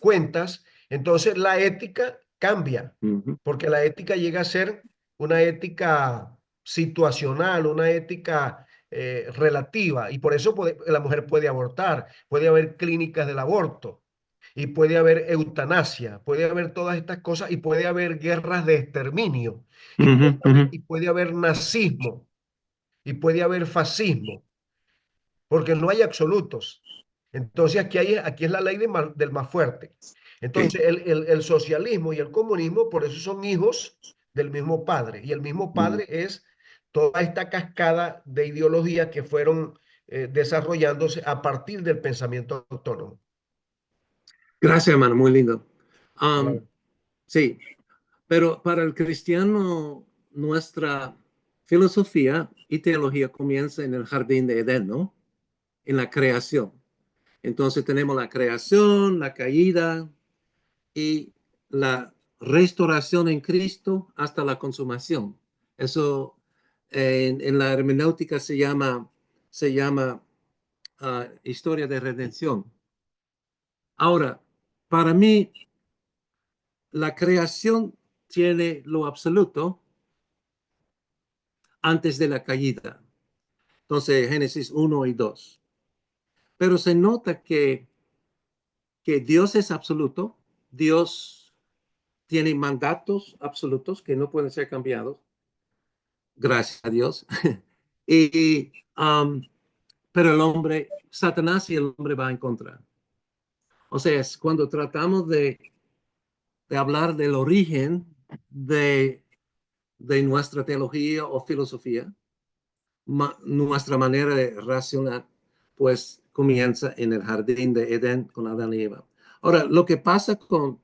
cuentas, entonces la ética cambia, porque la ética llega a ser una ética situacional, una ética relativa, y por eso la mujer puede abortar, puede haber clínicas del aborto, y puede haber eutanasia, puede haber todas estas cosas, y puede haber guerras de exterminio, y puede haber nazismo, y puede haber fascismo, porque no hay absolutos. Entonces aquí es la ley del más fuerte. Entonces el socialismo y el comunismo por eso son hijos del mismo padre, y el mismo padre es toda esta cascada de ideologías que fueron desarrollándose a partir del pensamiento autónomo. Gracias, hermano, muy lindo. Claro. Sí, pero para el cristiano, nuestra filosofía y teología comienza en el jardín de Edén, ¿no? En la creación. Entonces tenemos la creación, la caída y la restauración en Cristo hasta la consumación. Eso en la hermenéutica se llama historia de redención. Ahora, para mí, la creación tiene lo absoluto antes de la caída. Entonces, Génesis 1 y 2. Pero se nota que Dios es absoluto, Dios tiene mandatos absolutos que no pueden ser cambiados, gracias a Dios. Pero el hombre, Satanás y el hombre va en contra. O sea, es cuando tratamos de hablar del origen de nuestra teología o filosofía, nuestra manera de racionar, pues comienza en el jardín de Edén con Adán y Eva. Ahora, lo que pasa con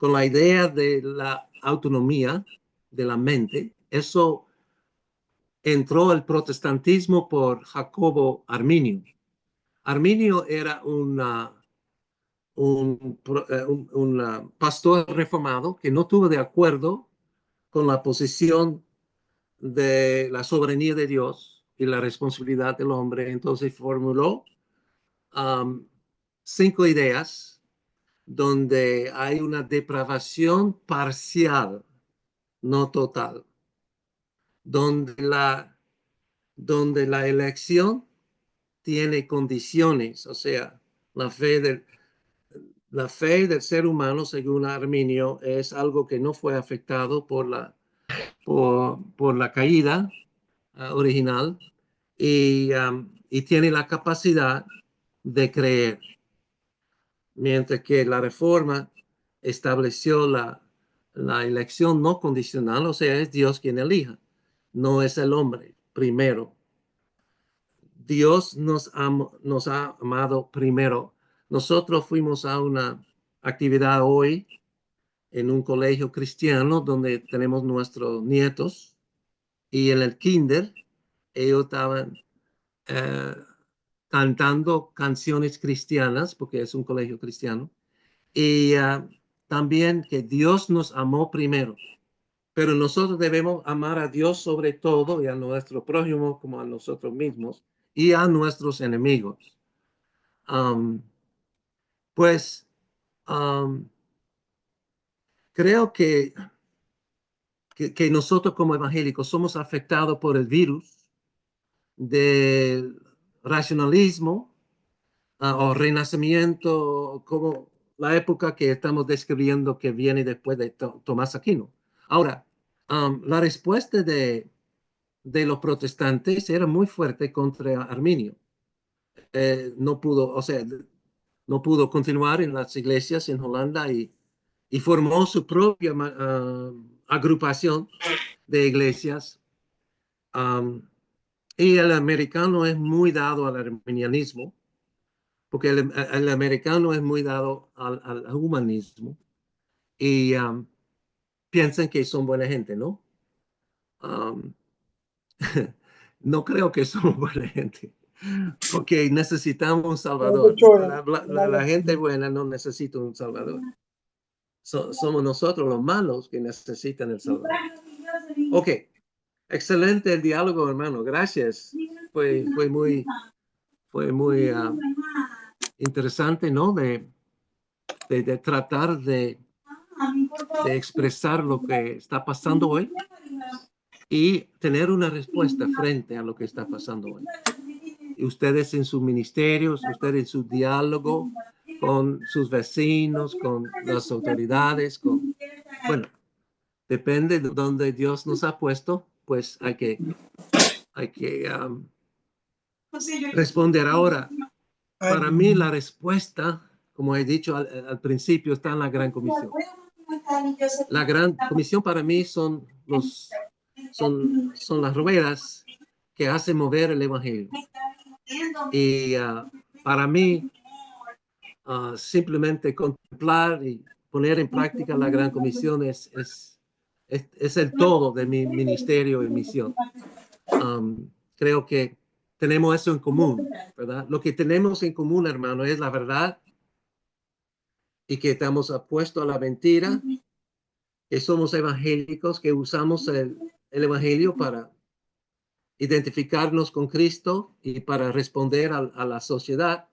la idea de la autonomía de la mente, eso entró el protestantismo por Jacobo Arminio. Arminio era un pastor reformado que no estuvo de acuerdo con la posición de la soberanía de Dios y la responsabilidad del hombre. Entonces formuló 5 ideas donde hay una depravación parcial, no total, donde la elección tiene condiciones, o sea, la fe del ser humano, según Arminio, es algo que no fue afectado por la caída original y tiene la capacidad de creer, mientras que la reforma estableció la elección no condicional, o sea, es Dios quien elija, no es el hombre primero. Dios nos ha amado primero. Nosotros fuimos a una actividad hoy en un colegio cristiano donde tenemos nuestros nietos y en el kinder ellos estaban cantando canciones cristianas porque es un colegio cristiano y también que Dios nos amó primero. Pero nosotros debemos amar a Dios sobre todo y a nuestro prójimo como a nosotros mismos y a nuestros enemigos. Pues creo que nosotros como evangélicos somos afectados por el virus del racionalismo o renacimiento, como la época que estamos describiendo que viene después de Tomás Aquino. Ahora, la respuesta de los protestantes era muy fuerte contra Arminio. No pudo continuar en las iglesias en Holanda y formó su propia agrupación de iglesias. Y el americano es muy dado al arminianismo, porque el americano es muy dado al humanismo y piensan que son buena gente, ¿no? No creo que somos buena gente, porque necesitamos un salvador. La gente buena no necesita un salvador. Somos nosotros los malos que necesitan el salvador. Ok, excelente el diálogo, hermano. Gracias. Fue muy interesante, ¿no? De tratar de expresar lo que está pasando hoy y tener una respuesta frente a lo que está pasando hoy. Y ustedes en sus ministerios, ustedes en su diálogo con sus vecinos, con las autoridades, bueno, depende de donde Dios nos ha puesto, pues hay que responder. Ahora, para mí la respuesta, como he dicho al principio, está en la Gran Comisión. La Gran Comisión para mí son las ruedas que hacen mover el Evangelio. Y para mí, simplemente contemplar y poner en práctica la Gran Comisión es el todo de mi ministerio y misión. Creo que tenemos eso en común, ¿verdad? Lo que tenemos en común, hermano, es la verdad y que estamos opuestos a la mentira, que somos evangélicos, que usamos el Evangelio para identificarnos con Cristo y para responder a la sociedad,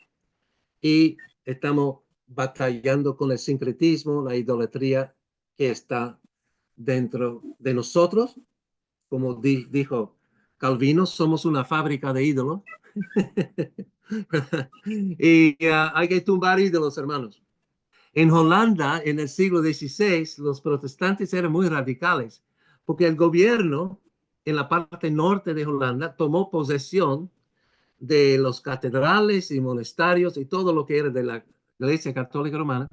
y estamos batallando con el sincretismo, la idolatría que está dentro de nosotros. Como dijo Calvino, somos una fábrica de ídolos. Y hay que tumbar ídolos, hermanos. En Holanda, en el siglo XVI, los protestantes eran muy radicales, porque el gobierno en la parte norte de Holanda tomó posesión de los catedrales y monasterios y todo lo que era de la Iglesia Católica Romana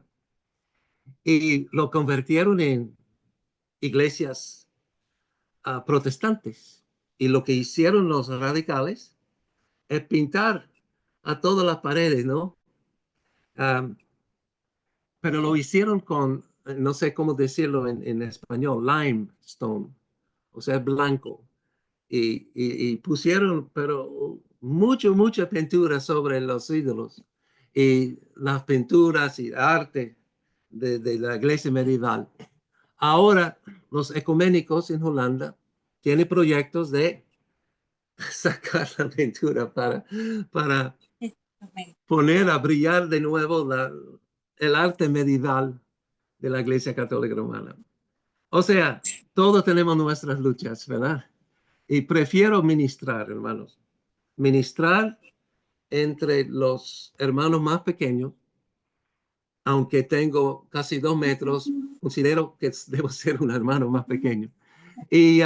y lo convirtieron en iglesias protestantes. Y lo que hicieron los radicales es pintar a todas las paredes, ¿no? Pero lo hicieron con, no sé cómo decirlo en español, limestone, o sea, blanco. Y pusieron, pero mucha pintura sobre los ídolos y las pinturas y arte de la iglesia medieval. Ahora, los ecuménicos en Holanda tienen proyectos de sacar la pintura para poner a brillar de nuevo el arte medieval de la Iglesia Católica Romana. O sea, todos tenemos nuestras luchas, ¿verdad? Y prefiero ministrar, hermanos. Ministrar entre los hermanos más pequeños, aunque tengo casi 2 metros, considero que debo ser un hermano más pequeño. Y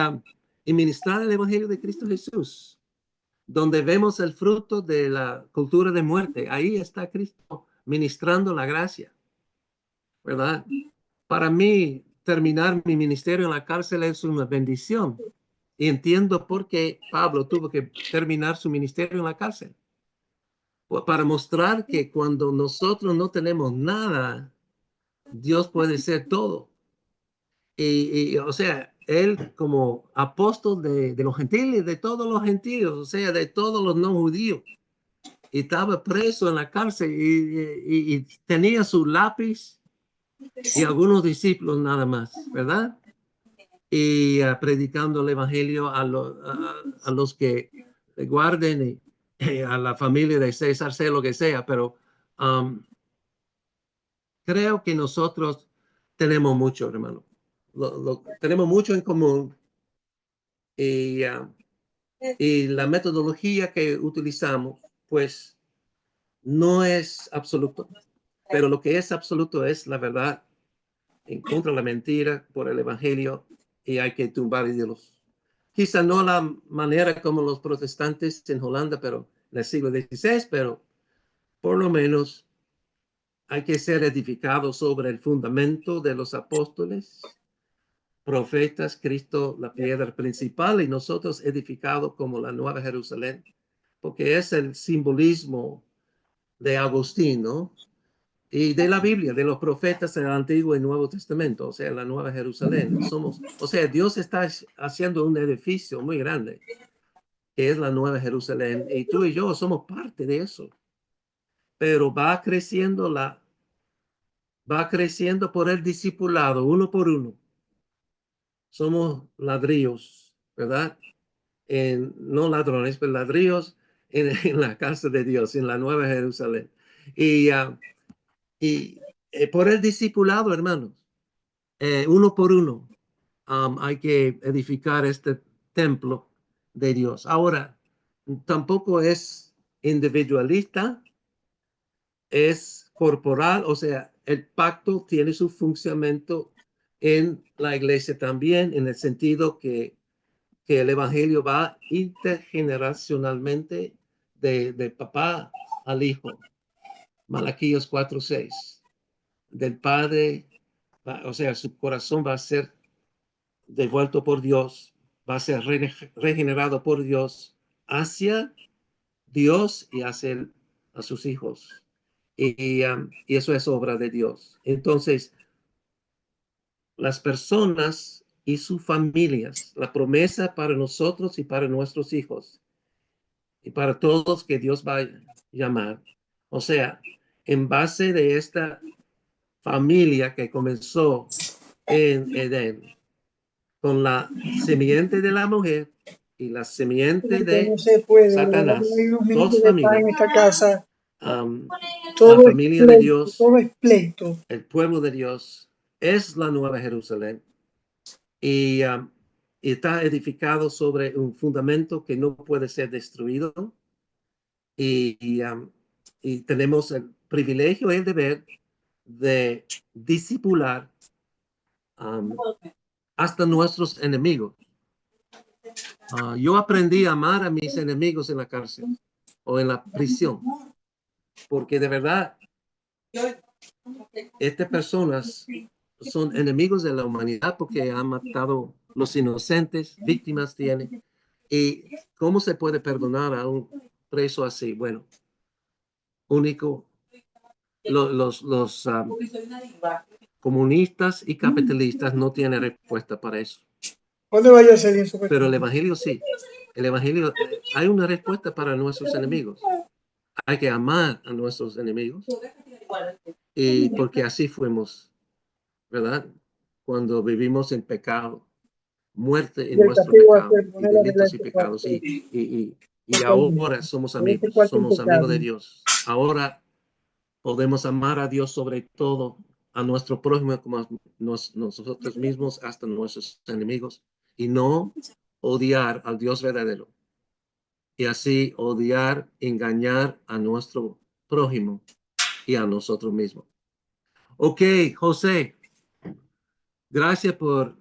ministrar el Evangelio de Cristo Jesús, donde vemos el fruto de la cultura de muerte. Ahí está Cristo ministrando la gracia, ¿verdad? Para mí, terminar mi ministerio en la cárcel es una bendición. Y entiendo por qué Pablo tuvo que terminar su ministerio en la cárcel. Para mostrar que cuando nosotros no tenemos nada, Dios puede ser todo. O sea, él como apóstol de los gentiles, de todos los gentiles, o sea, de todos los no judíos, y estaba preso en la cárcel y tenía su lápiz y algunos discípulos nada más, ¿verdad? Y predicando el evangelio a los que guarden y a la familia de César, sea lo que sea, pero creo que nosotros tenemos mucho, hermano. Tenemos mucho en común y la metodología que utilizamos, pues, no es absoluto, pero lo que es absoluto es la verdad en contra de la mentira por el evangelio y hay que tumbar ídolos. Quizá no la manera como los protestantes en Holanda, pero en el siglo XVI, pero por lo menos hay que ser edificados sobre el fundamento de los apóstoles, profetas, Cristo, la piedra principal, y nosotros edificados como la Nueva Jerusalén, porque es el simbolismo de Agustín, y de la Biblia, de los profetas en el Antiguo y Nuevo Testamento, o sea, la Nueva Jerusalén. O sea, Dios está haciendo un edificio muy grande, que es la Nueva Jerusalén, y tú y yo somos parte de eso. Pero va creciendo por el discipulado, uno por uno. Somos ladrillos, ¿verdad? No ladrones, pero ladrillos en la casa de Dios, en la Nueva Jerusalén. Y por el discipulado, hermanos, uno por uno, hay que edificar este templo de Dios. Ahora, tampoco es individualista, es corporal, o sea, el pacto tiene su fundamento en la iglesia también, en el sentido que el evangelio va intergeneracionalmente de papá al hijo. Malaquías 4:6. Del padre, o sea, su corazón va a ser devuelto por Dios, va a ser regenerado por Dios hacia Dios y hacia a sus hijos. Y eso es obra de Dios. Entonces, las personas y sus familias, la promesa para nosotros y para nuestros hijos y para todos que Dios va a llamar. O sea, en base de esta familia que comenzó en Edén, con la semiente de la mujer y la semiente de no se puede, Satanás, hay unos dos minutos de paz en familias, esta casa. la Todo familia de Dios, todo es pleito. el pueblo de Dios, es la Nueva Jerusalén y está edificado sobre un fundamento que no puede ser destruido y tenemos el privilegio y el deber de discipular hasta nuestros enemigos. Yo aprendí a amar a mis enemigos en la cárcel o en la prisión, porque de verdad estas personas son enemigos de la humanidad porque han matado los inocentes, víctimas tienen. ¿Y cómo se puede perdonar a un preso así? Bueno, único, los comunistas y capitalistas no tienen respuesta para eso. ¿Dónde vaya a salir su Pero el evangelio sí. el Evangelio, hay una respuesta para nuestros enemigos. Hay que amar a nuestros enemigos. Y porque así fuimos, ¿verdad? Cuando vivimos en pecado, muerte en Y el nuestro castigo va a pecado, ser y poner la delitos y regla pecados. Y ahora somos amigos, somos amigos de Dios. Ahora podemos amar a Dios sobre todo, a nuestro prójimo como a nosotros mismos, hasta nuestros enemigos, y no odiar al Dios verdadero. Y así odiar, engañar a nuestro prójimo y a nosotros mismos. Ok, José, gracias por